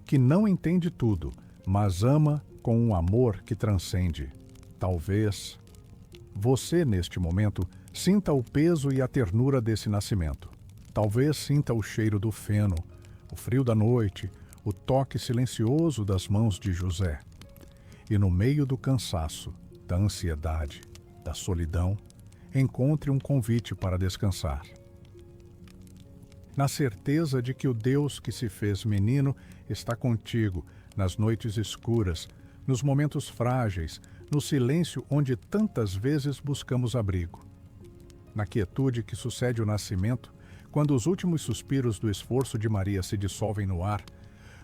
[SPEAKER 1] que não entende tudo, mas ama com um amor que transcende. Talvez você, neste momento, sinta o peso e a ternura desse nascimento. Talvez sinta o cheiro do feno, o frio da noite, o toque silencioso das mãos de José. E no meio do cansaço, da ansiedade, da solidão, encontre um convite para descansar. Na certeza de que o Deus que se fez menino está contigo nas noites escuras, nos momentos frágeis, no silêncio onde tantas vezes buscamos abrigo. Na quietude que sucede o nascimento, quando os últimos suspiros do esforço de Maria se dissolvem no ar,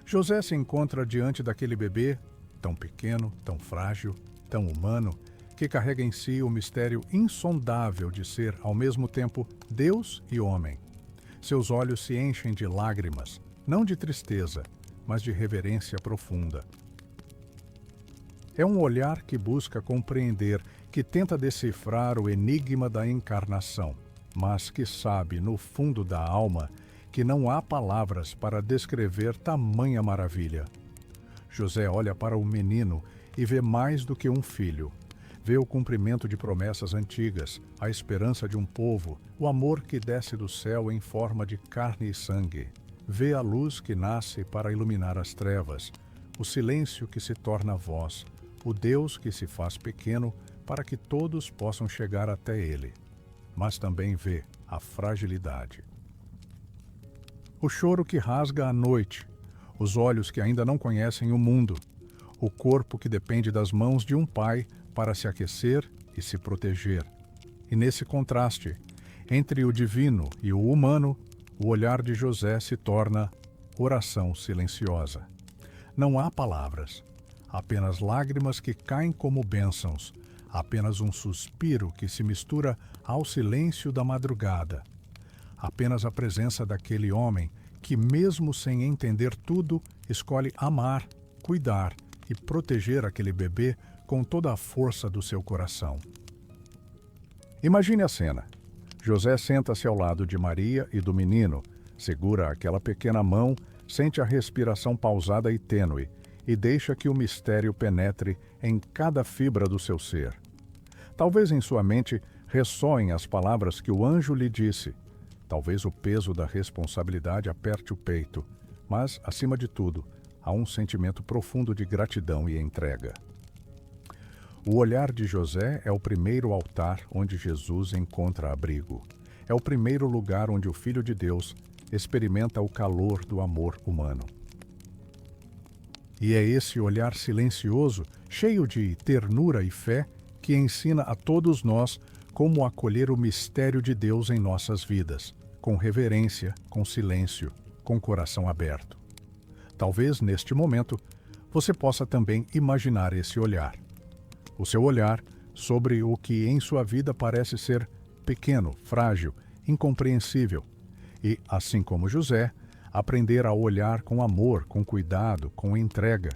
[SPEAKER 1] José se encontra diante daquele bebê, tão pequeno, tão frágil, tão humano, que carrega em si o mistério insondável de ser, ao mesmo tempo, Deus e homem. Seus olhos se enchem de lágrimas, não de tristeza, mas de reverência profunda. É um olhar que busca compreender, que tenta decifrar o enigma da encarnação, mas que sabe, no fundo da alma, que não há palavras para descrever tamanha maravilha. José olha para o menino e vê mais do que um filho. Vê o cumprimento de promessas antigas, a esperança de um povo, o amor que desce do céu em forma de carne e sangue. Vê a luz que nasce para iluminar as trevas, o silêncio que se torna voz, o Deus que se faz pequeno para que todos possam chegar até Ele. Mas também vê a fragilidade. O choro que rasga a noite, os olhos que ainda não conhecem o mundo, o corpo que depende das mãos de um pai para se aquecer e se proteger. E nesse contraste, entre o divino e o humano, o olhar de José se torna oração silenciosa. Não há palavras, apenas lágrimas que caem como bênçãos, apenas um suspiro que se mistura ao silêncio da madrugada. Apenas a presença daquele homem que, mesmo sem entender tudo, escolhe amar, cuidar e proteger aquele bebê com toda a força do seu coração. Imagine a cena. José senta-se ao lado de Maria e do menino, segura aquela pequena mão, sente a respiração pausada e tênue e deixa que o mistério penetre em cada fibra do seu ser. Talvez em sua mente ressoem as palavras que o anjo lhe disse. Talvez o peso da responsabilidade aperte o peito, mas, acima de tudo, há um sentimento profundo de gratidão e entrega. O olhar de José é o primeiro altar onde Jesus encontra abrigo. É o primeiro lugar onde o Filho de Deus experimenta o calor do amor humano. E é esse olhar silencioso, cheio de ternura e fé, que ensina a todos nós como acolher o mistério de Deus em nossas vidas, com reverência, com silêncio, com coração aberto. Talvez, neste momento, você possa também imaginar esse olhar. O seu olhar sobre o que em sua vida parece ser pequeno, frágil, incompreensível. E, assim como José, aprender a olhar com amor, com cuidado, com entrega.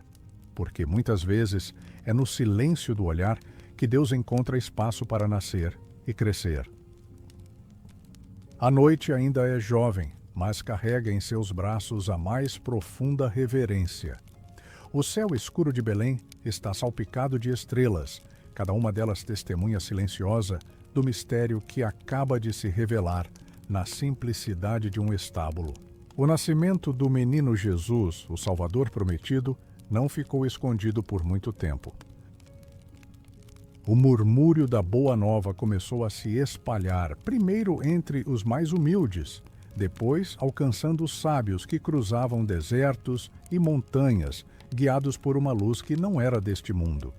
[SPEAKER 1] Porque muitas vezes é no silêncio do olhar que Deus encontra espaço para nascer e crescer. A noite ainda é jovem, mas carrega em seus braços a mais profunda reverência. O céu escuro de Belém está salpicado de estrelas, cada uma delas testemunha silenciosa do mistério que acaba de se revelar na simplicidade de um estábulo. O nascimento do menino Jesus, o Salvador prometido, não ficou escondido por muito tempo. O murmúrio da Boa Nova começou a se espalhar, primeiro entre os mais humildes, depois alcançando os sábios que cruzavam desertos e montanhas, guiados por uma luz que não era deste mundo.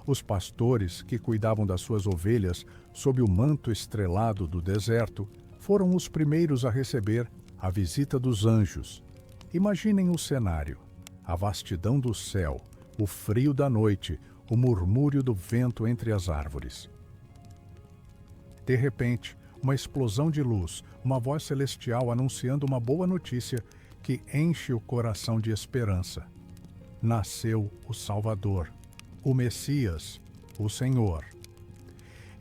[SPEAKER 1] Os pastores que cuidavam das suas ovelhas sob o manto estrelado do deserto foram os primeiros a receber a visita dos anjos. Imaginem o cenário: a vastidão do céu, o frio da noite, o murmúrio do vento entre as árvores. De repente, uma explosão de luz, uma voz celestial anunciando uma boa notícia que enche o coração de esperança. nasceu o Salvador, o Messias, o Senhor.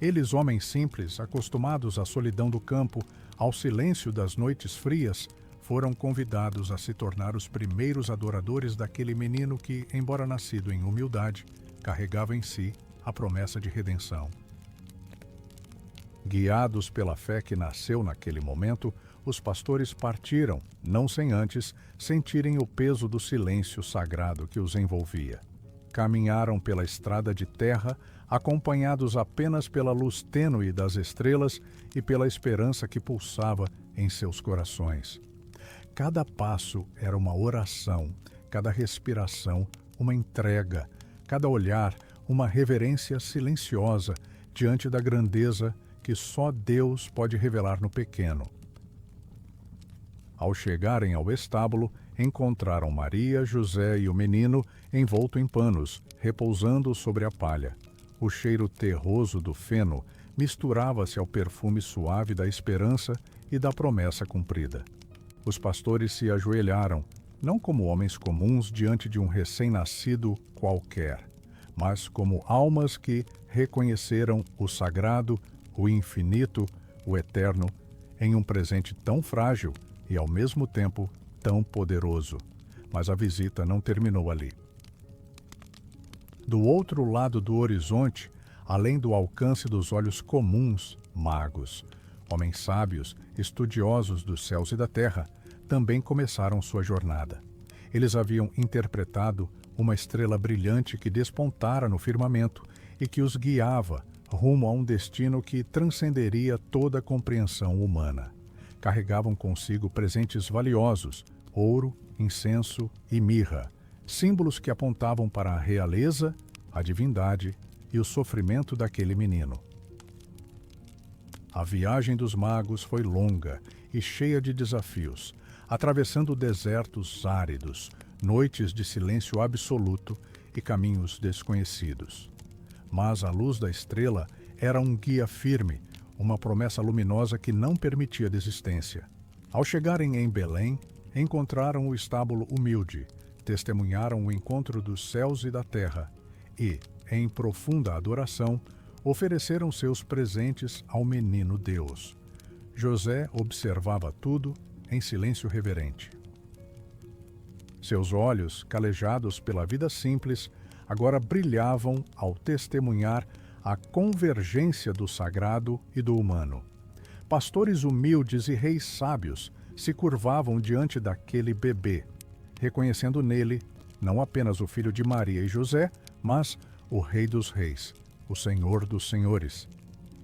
[SPEAKER 1] Eles, homens simples, acostumados à solidão do campo, ao silêncio das noites frias, foram convidados a se tornar os primeiros adoradores daquele menino que, embora nascido em humildade, carregava em si a promessa de redenção. Guiados pela fé que nasceu naquele momento, os pastores partiram, não sem antes sentirem o peso do silêncio sagrado que os envolvia. Caminharam pela estrada de terra, acompanhados apenas pela luz tênue das estrelas e pela esperança que pulsava em seus corações. Cada passo era uma oração, cada respiração uma entrega, cada olhar uma reverência silenciosa diante da grandeza que só Deus pode revelar no pequeno. Ao chegarem ao estábulo, encontraram Maria, José e o menino envolto em panos, repousando sobre a palha. O cheiro terroso do feno misturava-se ao perfume suave da esperança e da promessa cumprida. Os pastores se ajoelharam, não como homens comuns diante de um recém-nascido qualquer, mas como almas que reconheceram o sagrado, o infinito, o eterno, em um presente tão frágil e, ao mesmo tempo, tão poderoso. Mas a visita não terminou ali. Do outro lado do horizonte, além do alcance dos olhos comuns, magos, homens sábios, estudiosos dos céus e da terra, também começaram sua jornada. Eles haviam interpretado uma estrela brilhante que despontara no firmamento e que os guiava rumo a um destino que transcenderia toda a compreensão humana. Carregavam consigo presentes valiosos, ouro, incenso e mirra, símbolos que apontavam para a realeza, a divindade e o sofrimento daquele menino. A viagem dos magos foi longa e cheia de desafios, atravessando desertos áridos, noites de silêncio absoluto e caminhos desconhecidos. Mas a luz da estrela era um guia firme, uma promessa luminosa que não permitia desistência. Ao chegarem em Belém, encontraram o estábulo humilde, testemunharam o encontro dos céus e da terra e, em profunda adoração, ofereceram seus presentes ao menino Deus. José observava tudo em silêncio reverente. Seus olhos, calejados pela vida simples, agora brilhavam ao testemunhar a convergência do sagrado e do humano. Pastores humildes e reis sábios se curvavam diante daquele bebê, reconhecendo nele não apenas o filho de Maria e José, mas o Rei dos Reis, o Senhor dos Senhores.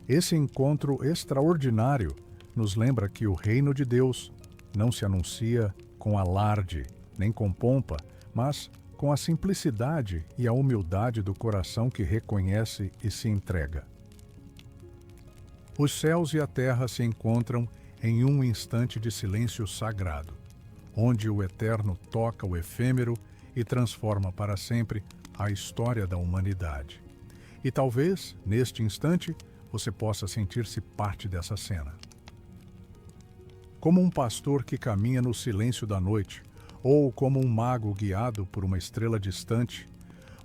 [SPEAKER 1] Esse encontro extraordinário nos lembra que o reino de Deus não se anuncia com alarde, nem com pompa, mas com a simplicidade e a humildade do coração que reconhece e se entrega. Os céus e a terra se encontram em um instante de silêncio sagrado, onde o eterno toca o efêmero e transforma para sempre a história da humanidade. E talvez, neste instante, você possa sentir-se parte dessa cena. Como um pastor que caminha no silêncio da noite, ou como um mago guiado por uma estrela distante,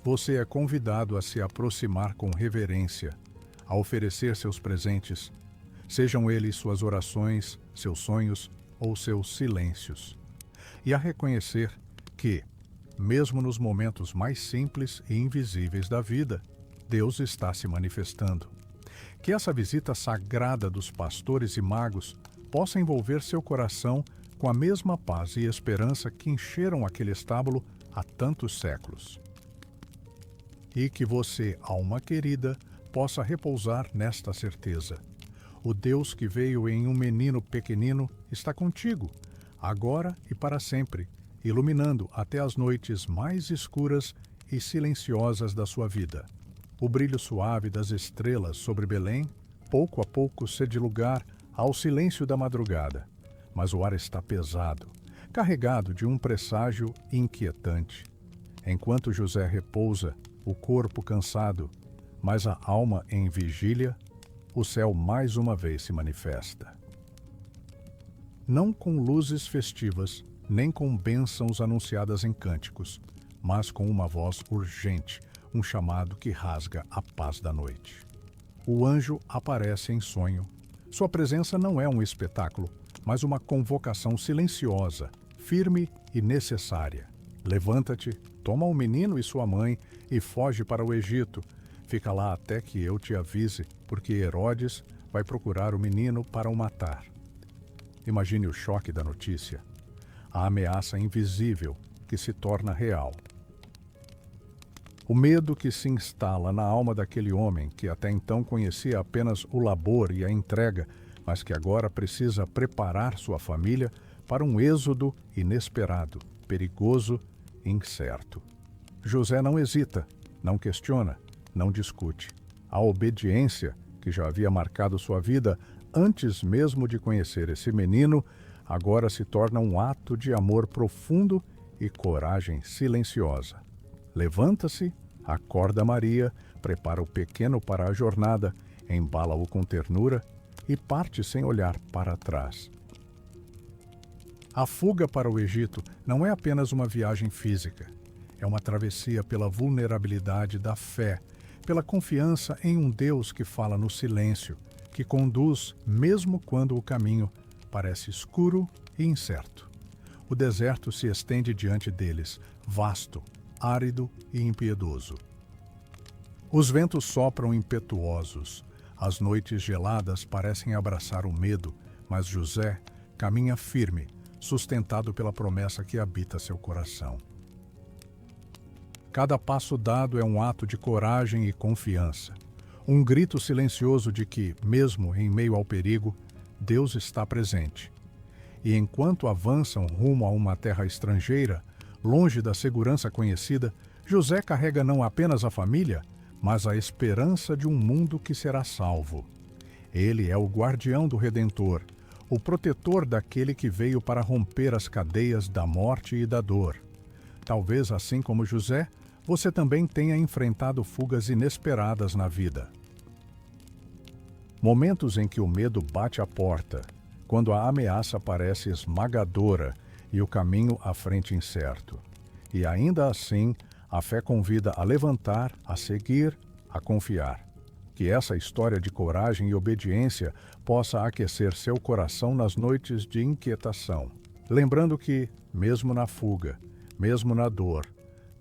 [SPEAKER 1] você é convidado a se aproximar com reverência, a oferecer seus presentes, sejam eles suas orações, seus sonhos ou seus silêncios, e a reconhecer que, mesmo nos momentos mais simples e invisíveis da vida, Deus está se manifestando. Que essa visita sagrada dos pastores e magos possa envolver seu coração com a mesma paz e esperança que encheram aquele estábulo há tantos séculos. E que você, alma querida, possa repousar nesta certeza. O Deus que veio em um menino pequenino está contigo, agora e para sempre, iluminando até as noites mais escuras e silenciosas da sua vida. O brilho suave das estrelas sobre Belém, pouco a pouco cede lugar ao silêncio da madrugada, mas o ar está pesado, carregado de um presságio inquietante. Enquanto José repousa, o corpo cansado, mas a alma em vigília, o céu mais uma vez se manifesta. Não com luzes festivas, nem com bênçãos anunciadas em cânticos, mas com uma voz urgente, um chamado que rasga a paz da noite. O anjo aparece em sonho. Sua presença não é um espetáculo, mas uma convocação silenciosa, firme e necessária. Levanta-te, toma o menino e sua mãe e foge para o Egito. Fica lá até que eu te avise, porque Herodes vai procurar o menino para o matar. Imagine o choque da notícia. A ameaça invisível que se torna real. O medo que se instala na alma daquele homem que até então conhecia apenas o labor e a entrega, mas que agora precisa preparar sua família para um êxodo inesperado, perigoso e incerto. José não hesita, não questiona, não discute. A obediência, que já havia marcado sua vida antes mesmo de conhecer esse menino, agora se torna um ato de amor profundo e coragem silenciosa. Levanta-se, acorda Maria, prepara o pequeno para a jornada, embala-o com ternura e parte sem olhar para trás. A fuga para o Egito não é apenas uma viagem física. É uma travessia pela vulnerabilidade da fé, pela confiança em um Deus que fala no silêncio, que conduz mesmo quando o caminho parece escuro e incerto. O deserto se estende diante deles, vasto, árido e impiedoso. Os ventos sopram impetuosos. As noites geladas parecem abraçar o medo, mas José caminha firme, sustentado pela promessa que habita seu coração. Cada passo dado é um ato de coragem e confiança, um grito silencioso de que, mesmo em meio ao perigo, Deus está presente. E enquanto avançam rumo a uma terra estrangeira, longe da segurança conhecida, José carrega não apenas a família, mas a esperança de um mundo que será salvo. Ele é o guardião do Redentor, o protetor daquele que veio para romper as cadeias da morte e da dor. Talvez, assim como José, você também tenha enfrentado fugas inesperadas na vida. Momentos em que o medo bate à porta, quando a ameaça parece esmagadora e o caminho à frente incerto. E ainda assim, a fé convida a levantar, a seguir, a confiar. Que essa história de coragem e obediência possa aquecer seu coração nas noites de inquietação. Lembrando que, mesmo na fuga, mesmo na dor,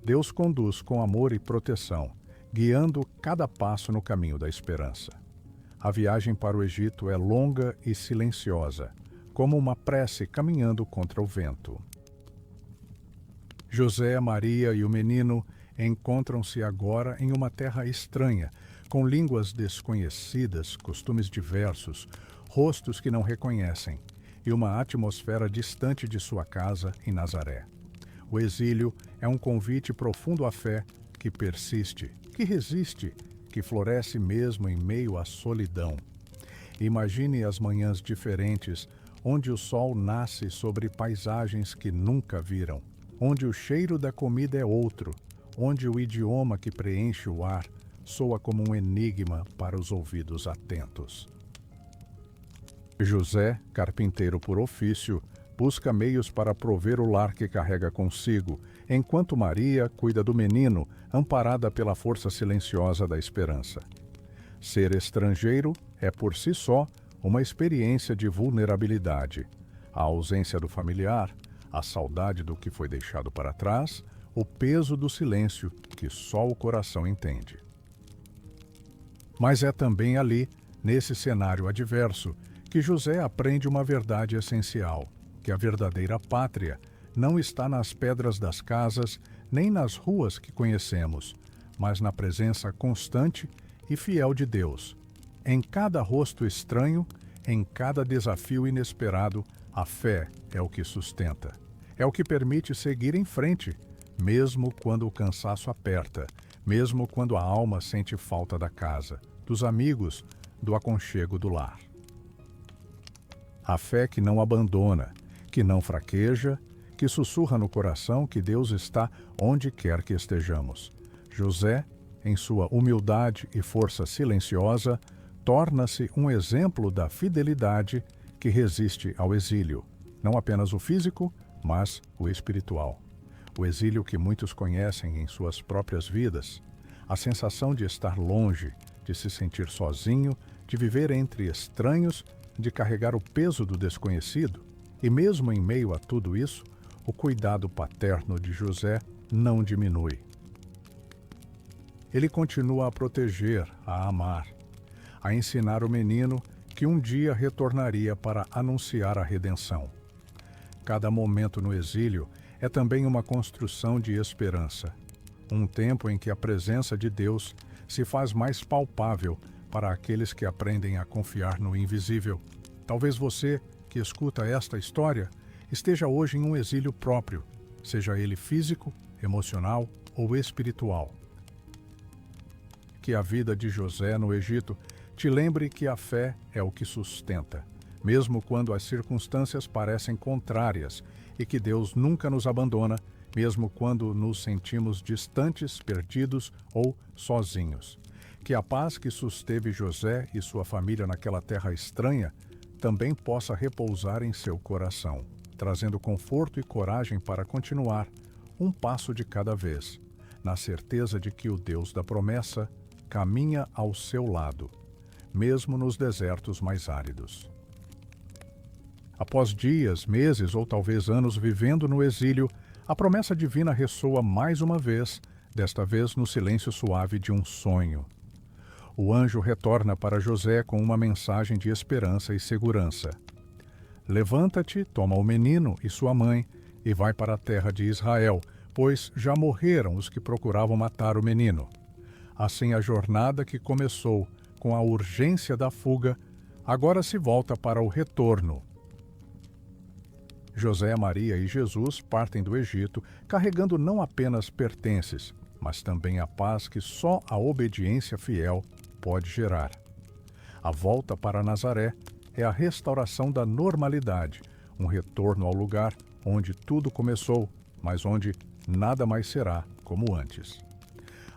[SPEAKER 1] Deus conduz com amor e proteção, guiando cada passo no caminho da esperança. A viagem para o Egito é longa e silenciosa, como uma prece caminhando contra o vento. José, Maria e o menino encontram-se agora em uma terra estranha, com línguas desconhecidas, costumes diversos, rostos que não reconhecem, e uma atmosfera distante de sua casa em Nazaré. O exílio é um convite profundo à fé que persiste, que resiste, que floresce mesmo em meio à solidão. Imagine as manhãs diferentes, onde o sol nasce sobre paisagens que nunca viram, onde o cheiro da comida é outro, onde o idioma que preenche o ar soa como um enigma para os ouvidos atentos. José, carpinteiro por ofício, busca meios para prover o lar que carrega consigo, enquanto Maria cuida do menino, amparada pela força silenciosa da esperança. Ser estrangeiro é, por si só, uma experiência de vulnerabilidade. A ausência do familiar, a saudade do que foi deixado para trás, o peso do silêncio que só o coração entende. Mas é também ali, nesse cenário adverso, que José aprende uma verdade essencial, que a verdadeira pátria não está nas pedras das casas, nem nas ruas que conhecemos, mas na presença constante e fiel de Deus. Em cada rosto estranho, em cada desafio inesperado, a fé é o que sustenta. É o que permite seguir em frente, mesmo quando o cansaço aperta, mesmo quando a alma sente falta da casa, dos amigos, do aconchego do lar. A fé que não abandona, que não fraqueja, que sussurra no coração que Deus está onde quer que estejamos. José, em sua humildade e força silenciosa, torna-se um exemplo da fidelidade que resiste ao exílio, não apenas o físico, mas o espiritual. O exílio que muitos conhecem em suas próprias vidas, a sensação de estar longe, de se sentir sozinho, de viver entre estranhos, de carregar o peso do desconhecido. E mesmo em meio a tudo isso, o cuidado paterno de José não diminui. Ele continua a proteger, a amar, a ensinar o menino que um dia retornaria para anunciar a redenção. Cada momento no exílio é também uma construção de esperança, um tempo em que a presença de Deus se faz mais palpável para aqueles que aprendem a confiar no invisível. Talvez você, que escuta esta história, esteja hoje em um exílio próprio, seja ele físico, emocional ou espiritual. Que a vida de José no Egito te lembre que a fé é o que sustenta, mesmo quando as circunstâncias parecem contrárias, e que Deus nunca nos abandona, mesmo quando nos sentimos distantes, perdidos ou sozinhos. Que a paz que susteve José e sua família naquela terra estranha também possa repousar em seu coração, trazendo conforto e coragem para continuar, um passo de cada vez, na certeza de que o Deus da promessa caminha ao seu lado, mesmo nos desertos mais áridos. Após dias, meses ou talvez anos vivendo no exílio, a promessa divina ressoa mais uma vez, desta vez no silêncio suave de um sonho. O anjo retorna para José com uma mensagem de esperança e segurança. Levanta-te, toma o menino e sua mãe, e vai para a terra de Israel, pois já morreram os que procuravam matar o menino. Assim a jornada que começou com a urgência da fuga, agora se volta para o retorno. José, Maria e Jesus partem do Egito carregando não apenas pertences, mas também a paz que só a obediência fiel pode gerar. A volta para Nazaré é a restauração da normalidade, um retorno ao lugar onde tudo começou, mas onde nada mais será como antes.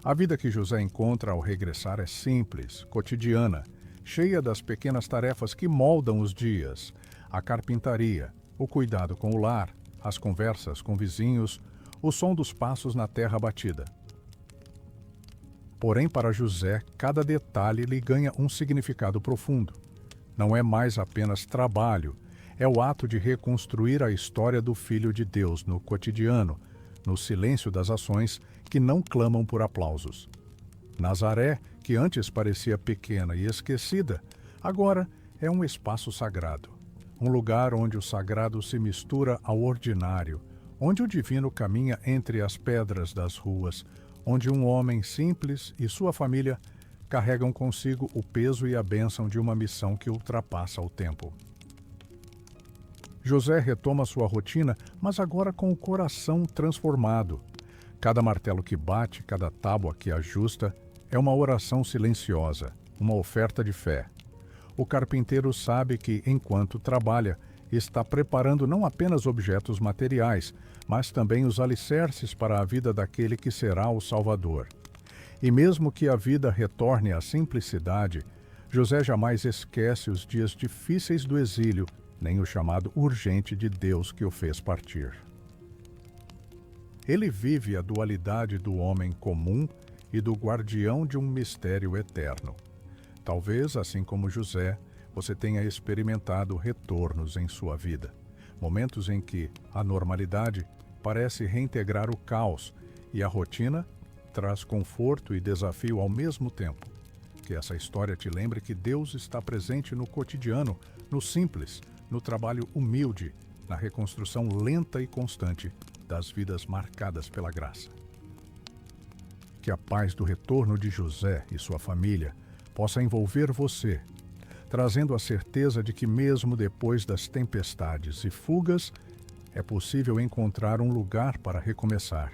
[SPEAKER 1] A vida que José encontra ao regressar é simples, cotidiana, cheia das pequenas tarefas que moldam os dias, a carpintaria, o cuidado com o lar, as conversas com vizinhos, o som dos passos na terra batida. Porém, para José, cada detalhe lhe ganha um significado profundo. Não é mais apenas trabalho, é o ato de reconstruir a história do Filho de Deus no cotidiano, no silêncio das ações que não clamam por aplausos. Nazaré, que antes parecia pequena e esquecida, agora é um espaço sagrado. Um lugar onde o sagrado se mistura ao ordinário, onde o divino caminha entre as pedras das ruas, onde um homem simples e sua família carregam consigo o peso e a bênção de uma missão que ultrapassa o tempo. José retoma sua rotina, mas agora com o coração transformado. Cada martelo que bate, cada tábua que ajusta, é uma oração silenciosa, uma oferta de fé. O carpinteiro sabe que, enquanto trabalha, está preparando não apenas objetos materiais, mas também os alicerces para a vida daquele que será o Salvador. E mesmo que a vida retorne à simplicidade, José jamais esquece os dias difíceis do exílio, nem o chamado urgente de Deus que o fez partir. Ele vive a dualidade do homem comum e do guardião de um mistério eterno. Talvez, assim como José, você tenha experimentado retornos em sua vida, momentos em que a normalidade parece reintegrar o caos e a rotina traz conforto e desafio ao mesmo tempo. Que essa história te lembre que Deus está presente no cotidiano, no simples, no trabalho humilde, na reconstrução lenta e constante das vidas marcadas pela graça. Que a paz do retorno de José e sua família possa envolver você, trazendo a certeza de que mesmo depois das tempestades e fugas, é possível encontrar um lugar para recomeçar,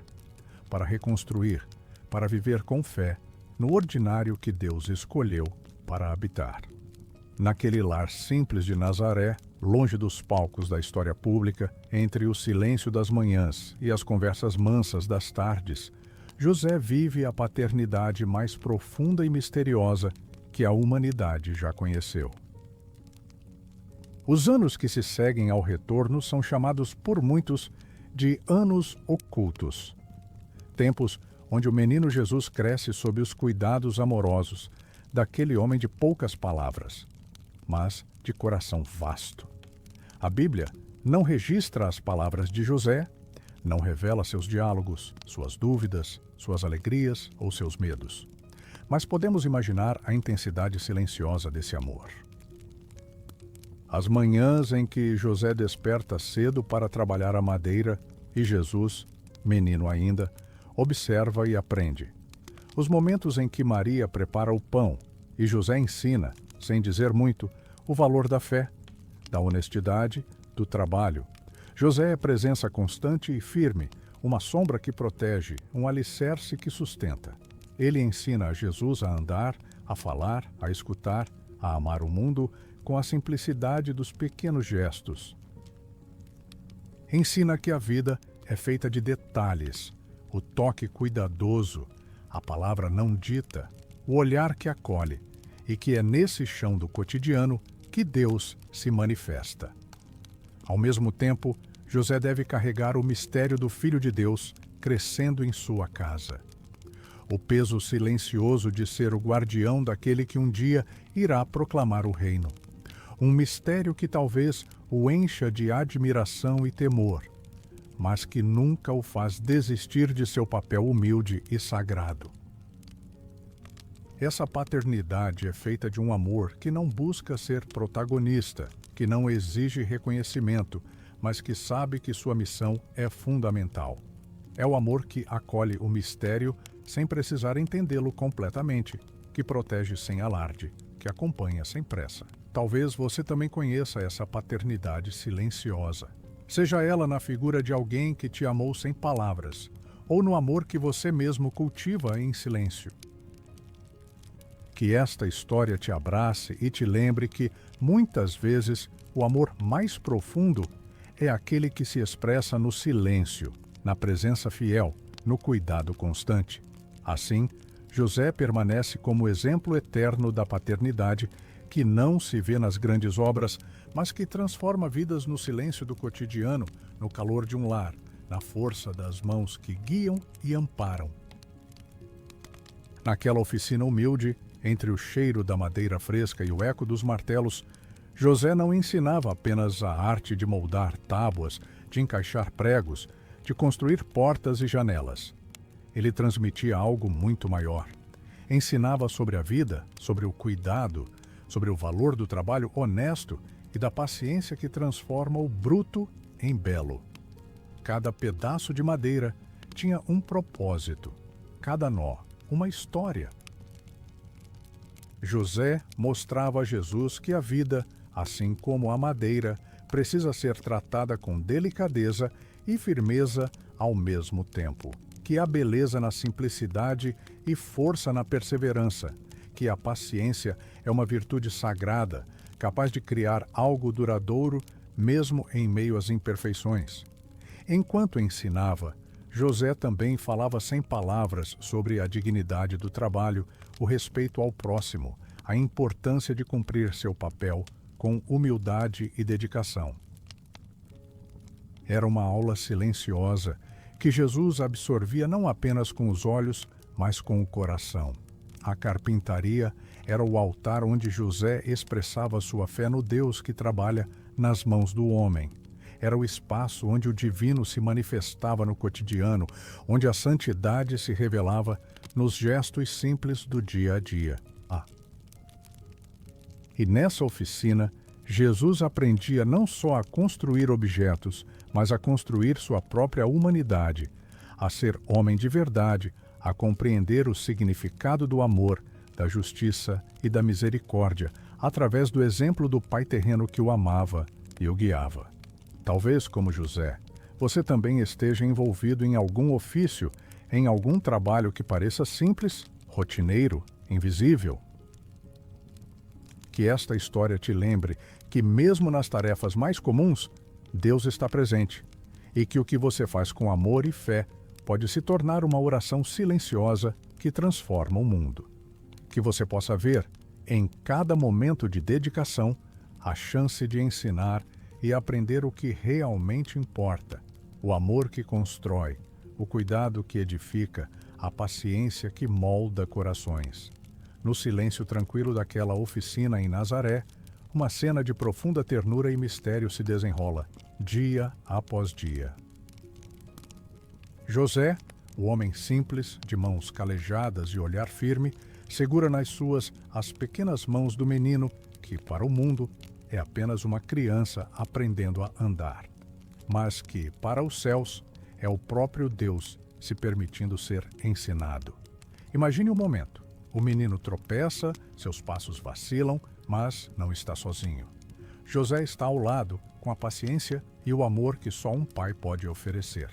[SPEAKER 1] para reconstruir, para viver com fé no ordinário que Deus escolheu para habitar. Naquele lar simples de Nazaré, longe dos palcos da história pública, entre o silêncio das manhãs e as conversas mansas das tardes, José vive a paternidade mais profunda e misteriosa que a humanidade já conheceu. Os anos que se seguem ao retorno são chamados por muitos de anos ocultos. Tempos onde o menino Jesus cresce sob os cuidados amorosos daquele homem de poucas palavras, mas de coração vasto. A Bíblia não registra as palavras de José, não revela seus diálogos, suas dúvidas, suas alegrias ou seus medos. Mas podemos imaginar a intensidade silenciosa desse amor. As manhãs em que José desperta cedo para trabalhar a madeira e Jesus, menino ainda, observa e aprende. Os momentos em que Maria prepara o pão e José ensina, sem dizer muito, o valor da fé, da honestidade, do trabalho. José é presença constante e firme, uma sombra que protege, um alicerce que sustenta. Ele ensina a Jesus a andar, a falar, a escutar, a amar o mundo com a simplicidade dos pequenos gestos. Ensina que a vida é feita de detalhes, o toque cuidadoso, a palavra não dita, o olhar que acolhe, e que é nesse chão do cotidiano que Deus se manifesta. Ao mesmo tempo, José deve carregar o mistério do Filho de Deus crescendo em sua casa. O peso silencioso de ser o guardião daquele que um dia irá proclamar o reino. Um mistério que talvez o encha de admiração e temor, mas que nunca o faz desistir de seu papel humilde e sagrado. Essa paternidade é feita de um amor que não busca ser protagonista, que não exige reconhecimento, mas que sabe que sua missão é fundamental. É o amor que acolhe o mistério sem precisar entendê-lo completamente, que protege sem alarde, que acompanha sem pressa. Talvez você também conheça essa paternidade silenciosa. Seja ela na figura de alguém que te amou sem palavras, ou no amor que você mesmo cultiva em silêncio. Que esta história te abrace e te lembre que, muitas vezes, o amor mais profundo é aquele que se expressa no silêncio, na presença fiel, no cuidado constante. Assim, José permanece como exemplo eterno da paternidade que não se vê nas grandes obras, mas que transforma vidas no silêncio do cotidiano, no calor de um lar, na força das mãos que guiam e amparam. Naquela oficina humilde, entre o cheiro da madeira fresca e o eco dos martelos, José não ensinava apenas a arte de moldar tábuas, de encaixar pregos, de construir portas e janelas. Ele transmitia algo muito maior. Ensinava sobre a vida, sobre o cuidado, sobre o valor do trabalho honesto e da paciência que transforma o bruto em belo. Cada pedaço de madeira tinha um propósito, cada nó, uma história. José mostrava a Jesus que a vida, assim como a madeira, precisa ser tratada com delicadeza e firmeza ao mesmo tempo, que há beleza na simplicidade e força na perseverança, que a paciência é uma virtude sagrada, capaz de criar algo duradouro mesmo em meio às imperfeições. Enquanto ensinava, José também falava sem palavras sobre a dignidade do trabalho, o respeito ao próximo, a importância de cumprir seu papel com humildade e dedicação. Era uma aula silenciosa que Jesus absorvia não apenas com os olhos, mas com o coração. A carpintaria era o altar onde José expressava sua fé no Deus que trabalha nas mãos do homem. Era o espaço onde o divino se manifestava no cotidiano, onde a santidade se revelava nos gestos simples do dia a dia. E nessa oficina, Jesus aprendia não só a construir objetos, mas a construir sua própria humanidade, a ser homem de verdade, a compreender o significado do amor, da justiça e da misericórdia, através do exemplo do Pai terreno que o amava e o guiava. Talvez, como José, você também esteja envolvido em algum ofício, em algum trabalho que pareça simples, rotineiro, invisível. Que esta história te lembre que, mesmo nas tarefas mais comuns, Deus está presente e que o que você faz com amor e fé pode se tornar uma oração silenciosa que transforma o mundo. Que você possa ver, em cada momento de dedicação, a chance de ensinar e aprender o que realmente importa, O amor que constrói, o cuidado que edifica, a paciência que molda corações. No silêncio tranquilo daquela oficina em Nazaré, uma cena de profunda ternura e mistério se desenrola, dia após dia. José, o homem simples, de mãos calejadas e olhar firme, segura nas suas as pequenas mãos do menino, que para o mundo é apenas uma criança aprendendo a andar, mas que, para os céus, é o próprio Deus se permitindo ser ensinado. Imagine o momento. O menino tropeça, seus passos vacilam, mas não está sozinho. José está ao lado, com a paciência e o amor que só um pai pode oferecer.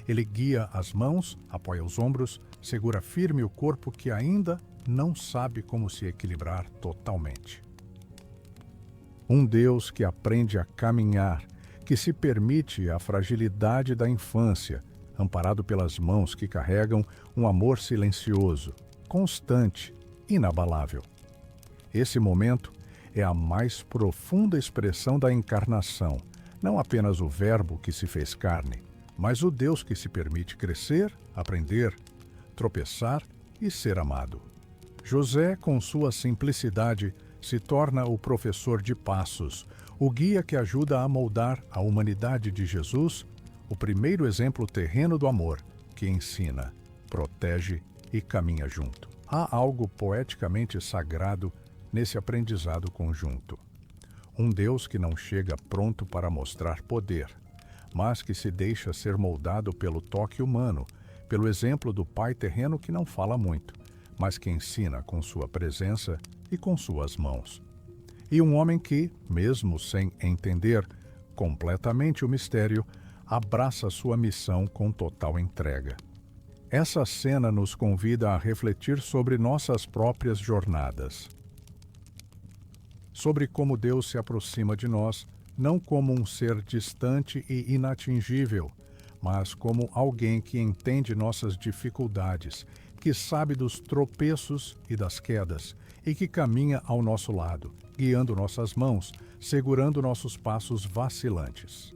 [SPEAKER 1] Ele guia as mãos, apoia os ombros, segura firme o corpo que ainda não sabe como se equilibrar totalmente. Um Deus que aprende a caminhar, que se permite a fragilidade da infância, amparado pelas mãos que carregam um amor silencioso, constante, inabalável. Esse momento é a mais profunda expressão da encarnação, não apenas o Verbo que se fez carne, mas o Deus que se permite crescer, aprender, tropeçar e ser amado. José, com sua simplicidade, se torna o professor de passos, o guia que ajuda a moldar a humanidade de Jesus, o primeiro exemplo terreno do amor, que ensina, protege e caminha junto. Há algo poeticamente sagrado nesse aprendizado conjunto. Um Deus que não chega pronto para mostrar poder, mas que se deixa ser moldado pelo toque humano, pelo exemplo do pai terreno que não fala muito, mas que ensina com sua presença e com suas mãos. E um homem que, mesmo sem entender completamente o mistério, abraça sua missão com total entrega. Essa cena nos convida a refletir sobre nossas próprias jornadas. Sobre como Deus se aproxima de nós, não como um ser distante e inatingível, mas como alguém que entende nossas dificuldades, que sabe dos tropeços e das quedas, e que caminha ao nosso lado, guiando nossas mãos, segurando nossos passos vacilantes.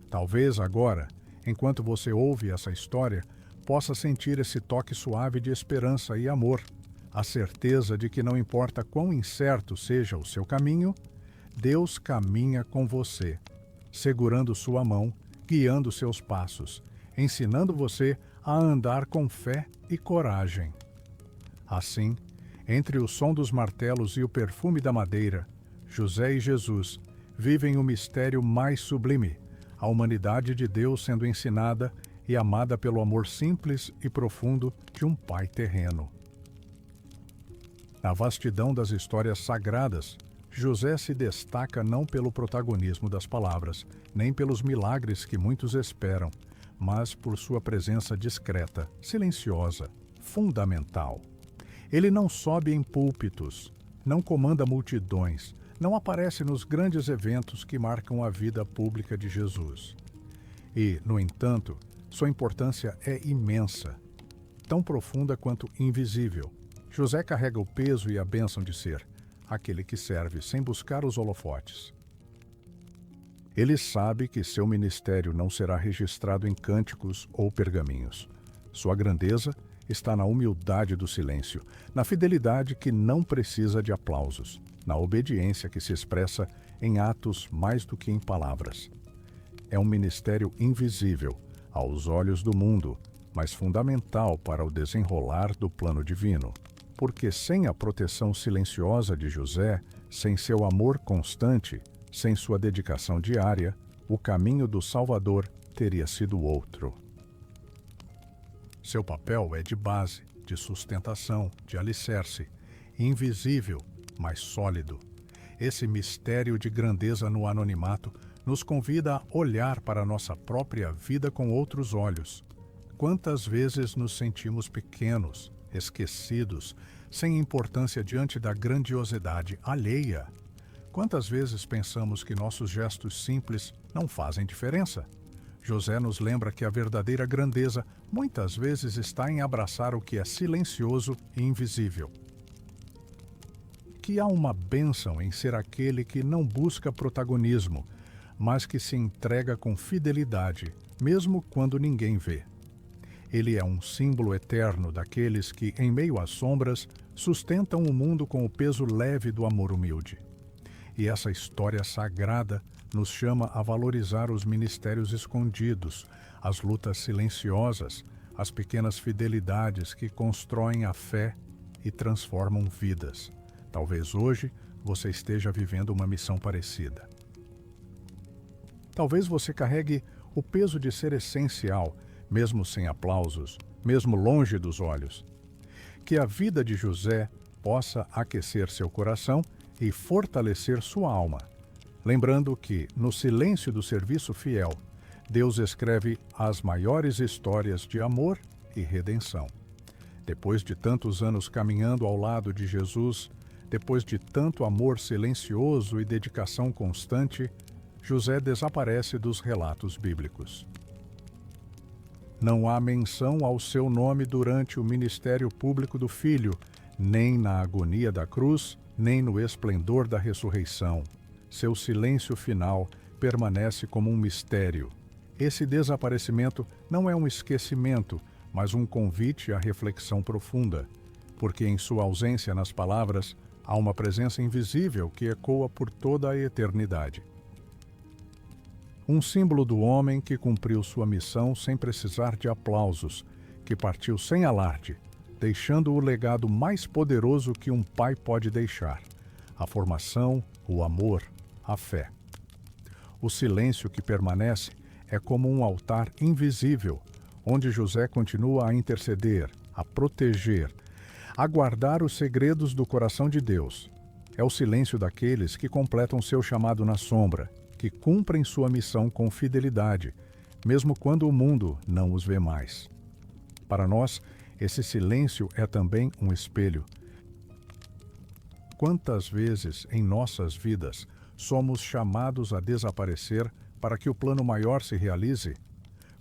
[SPEAKER 1] Talvez agora, enquanto você ouve essa história, possa sentir esse toque suave de esperança e amor, a certeza de que não importa quão incerto seja o seu caminho, Deus caminha com você, segurando sua mão, guiando seus passos, ensinando você a andar com fé e coragem. Assim, entre o som dos martelos e o perfume da madeira, José e Jesus vivem o mistério mais sublime, a humanidade de Deus sendo ensinada e amada pelo amor simples e profundo de um pai terreno. Na vastidão das histórias sagradas, José se destaca não pelo protagonismo das palavras, nem pelos milagres que muitos esperam, mas por sua presença discreta, silenciosa, fundamental. Ele não sobe em púlpitos, não comanda multidões, não aparece nos grandes eventos que marcam a vida pública de Jesus. E, no entanto, sua importância é imensa, tão profunda quanto invisível. José carrega o peso e a bênção de ser aquele que serve sem buscar os holofotes. Ele sabe que seu ministério não será registrado em cânticos ou pergaminhos. Sua grandeza está na humildade do silêncio, na fidelidade que não precisa de aplausos, na obediência que se expressa em atos mais do que em palavras. É um ministério invisível aos olhos do mundo, mas fundamental para o desenrolar do plano divino. Porque sem a proteção silenciosa de José, sem seu amor constante, sem sua dedicação diária, o caminho do Salvador teria sido outro. Seu papel é de base, de sustentação, de alicerce, invisível, mas sólido. Esse mistério de grandeza no anonimato nos convida a olhar para a nossa própria vida com outros olhos. Quantas vezes nos sentimos pequenos, esquecidos, sem importância diante da grandiosidade alheia? Quantas vezes pensamos que nossos gestos simples não fazem diferença? José nos lembra que a verdadeira grandeza muitas vezes está em abraçar o que é silencioso e invisível. Que há uma bênção em ser aquele que não busca protagonismo, mas que se entrega com fidelidade, mesmo quando ninguém vê. Ele é um símbolo eterno daqueles que, em meio às sombras, sustentam o mundo com o peso leve do amor humilde. E essa história sagrada nos chama a valorizar os ministérios escondidos, as lutas silenciosas, as pequenas fidelidades que constroem a fé e transformam vidas. Talvez hoje você esteja vivendo uma missão parecida. Talvez você carregue o peso de ser essencial, mesmo sem aplausos, mesmo longe dos olhos. Que a vida de José possa aquecer seu coração e fortalecer sua alma. Lembrando que, no silêncio do serviço fiel, Deus escreve as maiores histórias de amor e redenção. Depois de tantos anos caminhando ao lado de Jesus, depois de tanto amor silencioso e dedicação constante, José desaparece dos relatos bíblicos. Não há menção ao seu nome durante o ministério público do Filho, nem na agonia da cruz, nem no esplendor da ressurreição. Seu silêncio final permanece como um mistério. Esse desaparecimento não é um esquecimento, mas um convite à reflexão profunda, porque em sua ausência nas palavras há uma presença invisível que ecoa por toda a eternidade. Um símbolo do homem que cumpriu sua missão sem precisar de aplausos, que partiu sem alarde, deixando o legado mais poderoso que um pai pode deixar: a formação, o amor, a fé. O silêncio que permanece é como um altar invisível, onde José continua a interceder, a proteger, a guardar os segredos do coração de Deus. É o silêncio daqueles que completam seu chamado na sombra, que cumprem sua missão com fidelidade, mesmo quando o mundo não os vê mais. Para nós, esse silêncio é também um espelho. Quantas vezes em nossas vidas somos chamados a desaparecer para que o plano maior se realize?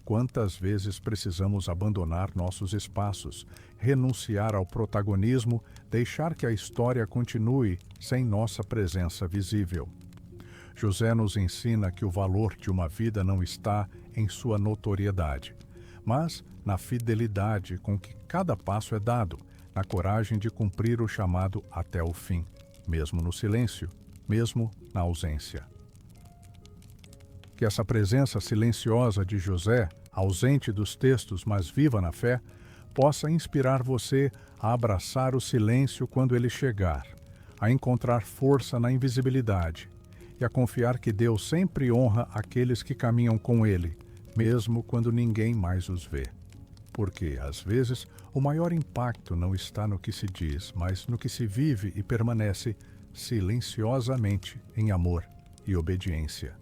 [SPEAKER 1] Quantas vezes precisamos abandonar nossos espaços, renunciar ao protagonismo, deixar que a história continue sem nossa presença visível? José nos ensina que o valor de uma vida não está em sua notoriedade, mas na fidelidade com que cada passo é dado, na coragem de cumprir o chamado até o fim, mesmo no silêncio, mesmo na ausência. Que essa presença silenciosa de José, ausente dos textos, mas viva na fé, possa inspirar você a abraçar o silêncio quando ele chegar, a encontrar força na invisibilidade e a confiar que Deus sempre honra aqueles que caminham com ele, mesmo quando ninguém mais os vê. Porque, às vezes, o maior impacto não está no que se diz, mas no que se vive e permanece silenciosamente em amor e obediência.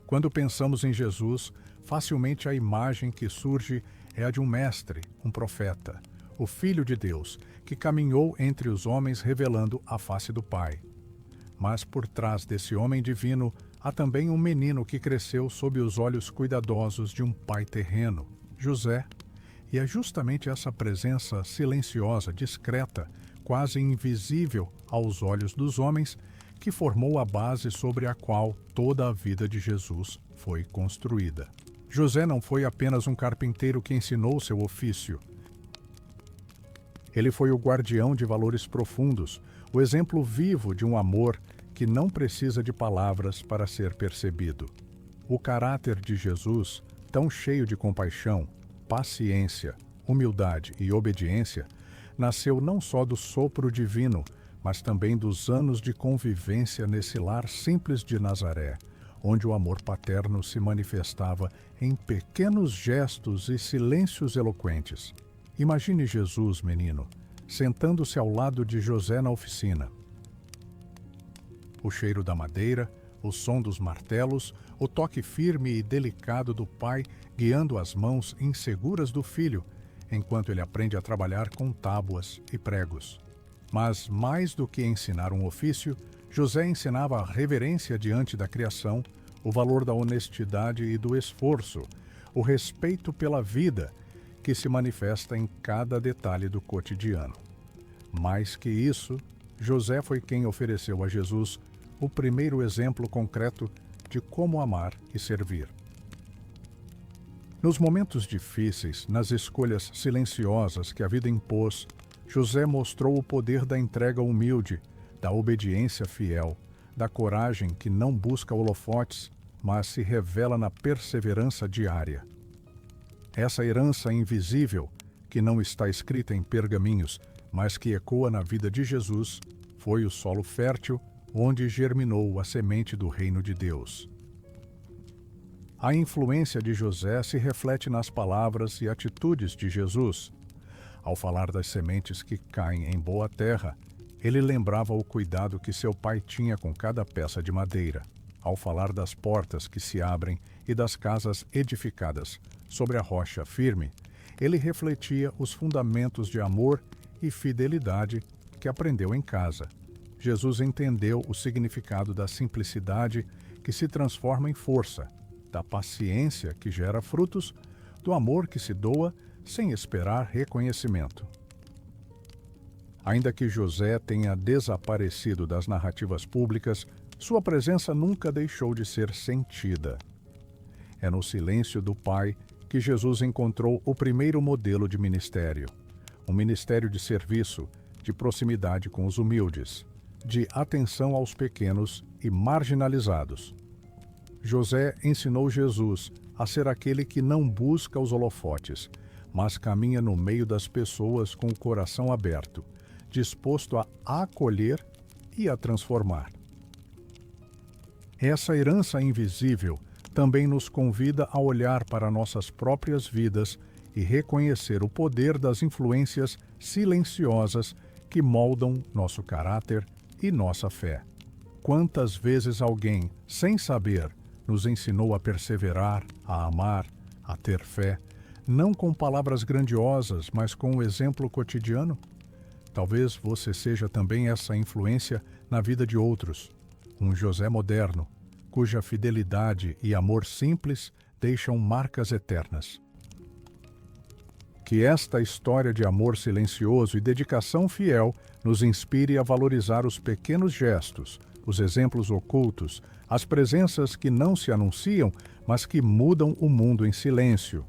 [SPEAKER 1] Quando pensamos em Jesus, facilmente a imagem que surge é a de um mestre, um profeta, o Filho de Deus, que caminhou entre os homens revelando a face do Pai. Mas por trás desse homem divino, há também um menino que cresceu sob os olhos cuidadosos de um pai terreno, José. E é justamente essa presença silenciosa, discreta, quase invisível aos olhos dos homens, que formou a base sobre a qual toda a vida de Jesus foi construída. José não foi apenas um carpinteiro que ensinou seu ofício. Ele foi o guardião de valores profundos, o exemplo vivo de um amor que não precisa de palavras para ser percebido. O caráter de Jesus, tão cheio de compaixão, paciência, humildade e obediência, nasceu não só do sopro divino, mas também dos anos de convivência nesse lar simples de Nazaré, onde o amor paterno se manifestava em pequenos gestos e silêncios eloquentes. Imagine Jesus, menino, sentando-se ao lado de José na oficina. O cheiro da madeira, o som dos martelos, o toque firme e delicado do pai guiando as mãos inseguras do filho, enquanto ele aprende a trabalhar com tábuas e pregos. Mas, mais do que ensinar um ofício, José ensinava a reverência diante da criação, o valor da honestidade e do esforço, o respeito pela vida, que se manifesta em cada detalhe do cotidiano. Mais que isso, José foi quem ofereceu a Jesus o primeiro exemplo concreto de como amar e servir. Nos momentos difíceis, nas escolhas silenciosas que a vida impôs, José mostrou o poder da entrega humilde, da obediência fiel, da coragem que não busca holofotes, mas se revela na perseverança diária. Essa herança invisível, que não está escrita em pergaminhos, mas que ecoa na vida de Jesus, foi o solo fértil onde germinou a semente do reino de Deus. A influência de José se reflete nas palavras e atitudes de Jesus. Ao falar das sementes que caem em boa terra, ele lembrava o cuidado que seu pai tinha com cada peça de madeira. Ao falar das portas que se abrem e das casas edificadas sobre a rocha firme, ele refletia os fundamentos de amor e fidelidade que aprendeu em casa. Jesus entendeu o significado da simplicidade que se transforma em força, da paciência que gera frutos, do amor que se doa sem esperar reconhecimento. Ainda que José tenha desaparecido das narrativas públicas, sua presença nunca deixou de ser sentida. É no silêncio do Pai que Jesus encontrou o primeiro modelo de ministério, um ministério de serviço, de proximidade com os humildes, de atenção aos pequenos e marginalizados. José ensinou Jesus a ser aquele que não busca os holofotes, mas caminha no meio das pessoas com o coração aberto, disposto a acolher e a transformar. Essa herança invisível também nos convida a olhar para nossas próprias vidas e reconhecer o poder das influências silenciosas que moldam nosso caráter e nossa fé. Quantas vezes alguém, sem saber, nos ensinou a perseverar, a amar, a ter fé, não com palavras grandiosas, mas com o exemplo cotidiano? Talvez você seja também essa influência na vida de outros, um José moderno, cuja fidelidade e amor simples deixam marcas eternas. Que esta história de amor silencioso e dedicação fiel nos inspire a valorizar os pequenos gestos, os exemplos ocultos, as presenças que não se anunciam, mas que mudam o mundo em silêncio.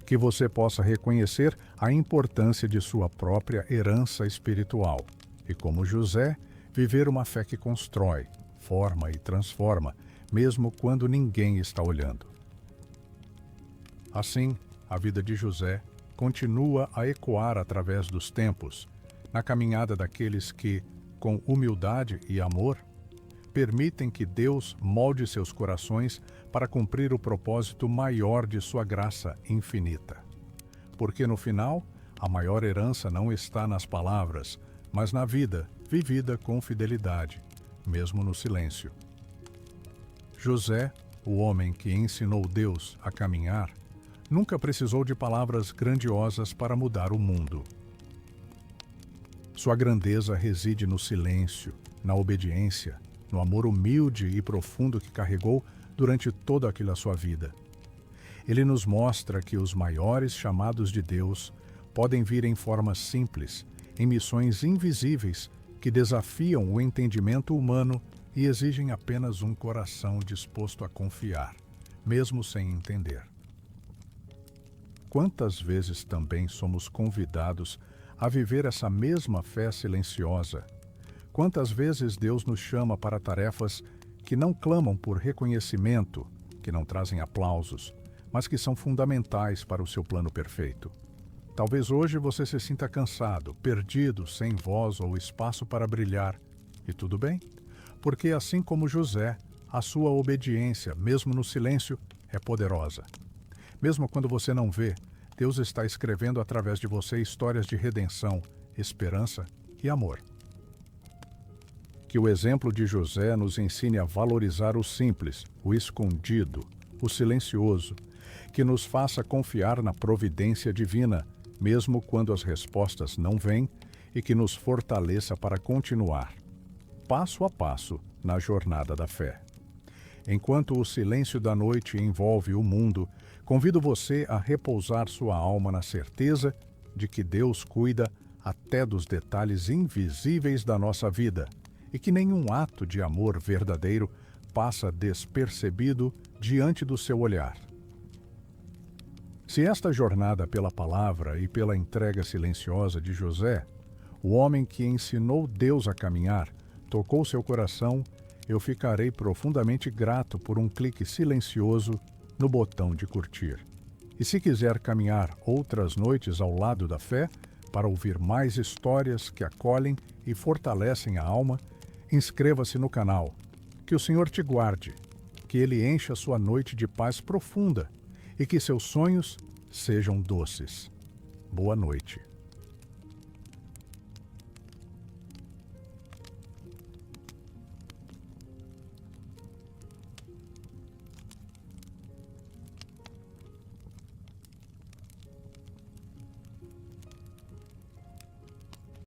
[SPEAKER 1] Que você possa reconhecer a importância de sua própria herança espiritual e, como José, viver uma fé que constrói, forma e transforma, mesmo quando ninguém está olhando. Assim, a vida de José continua a ecoar através dos tempos, na caminhada daqueles que, com humildade e amor, permitem que Deus molde seus corações para cumprir o propósito maior de sua graça infinita. Porque no final, a maior herança não está nas palavras, mas na vida vivida com fidelidade, mesmo no silêncio. José, o homem que ensinou Deus a caminhar, nunca precisou de palavras grandiosas para mudar o mundo. Sua grandeza reside no silêncio, na obediência, no amor humilde e profundo que carregou durante toda aquela sua vida. Ele nos mostra que os maiores chamados de Deus podem vir em formas simples, em missões invisíveis que desafiam o entendimento humano e exigem apenas um coração disposto a confiar, mesmo sem entender. Quantas vezes também somos convidados a viver essa mesma fé silenciosa? Quantas vezes Deus nos chama para tarefas que não clamam por reconhecimento, que não trazem aplausos, mas que são fundamentais para o seu plano perfeito? Talvez hoje você se sinta cansado, perdido, sem voz ou espaço para brilhar. E tudo bem, porque assim como José, a sua obediência, mesmo no silêncio, é poderosa. Mesmo quando você não vê, Deus está escrevendo através de você histórias de redenção, esperança e amor. Que o exemplo de José nos ensine a valorizar o simples, o escondido, o silencioso, que nos faça confiar na providência divina, mesmo quando as respostas não vêm, e que nos fortaleça para continuar, passo a passo, na jornada da fé. Enquanto o silêncio da noite envolve o mundo, convido você a repousar sua alma na certeza de que Deus cuida até dos detalhes invisíveis da nossa vida e que nenhum ato de amor verdadeiro passa despercebido diante do seu olhar. Se esta jornada pela palavra e pela entrega silenciosa de José, o homem que ensinou Deus a caminhar, tocou seu coração, eu ficarei profundamente grato por um clique silencioso no botão de curtir. E se quiser caminhar outras noites ao lado da fé, para ouvir mais histórias que acolhem e fortalecem a alma, inscreva-se no canal. Que o Senhor te guarde, que Ele encha sua noite de paz profunda e que seus sonhos sejam doces. Boa noite.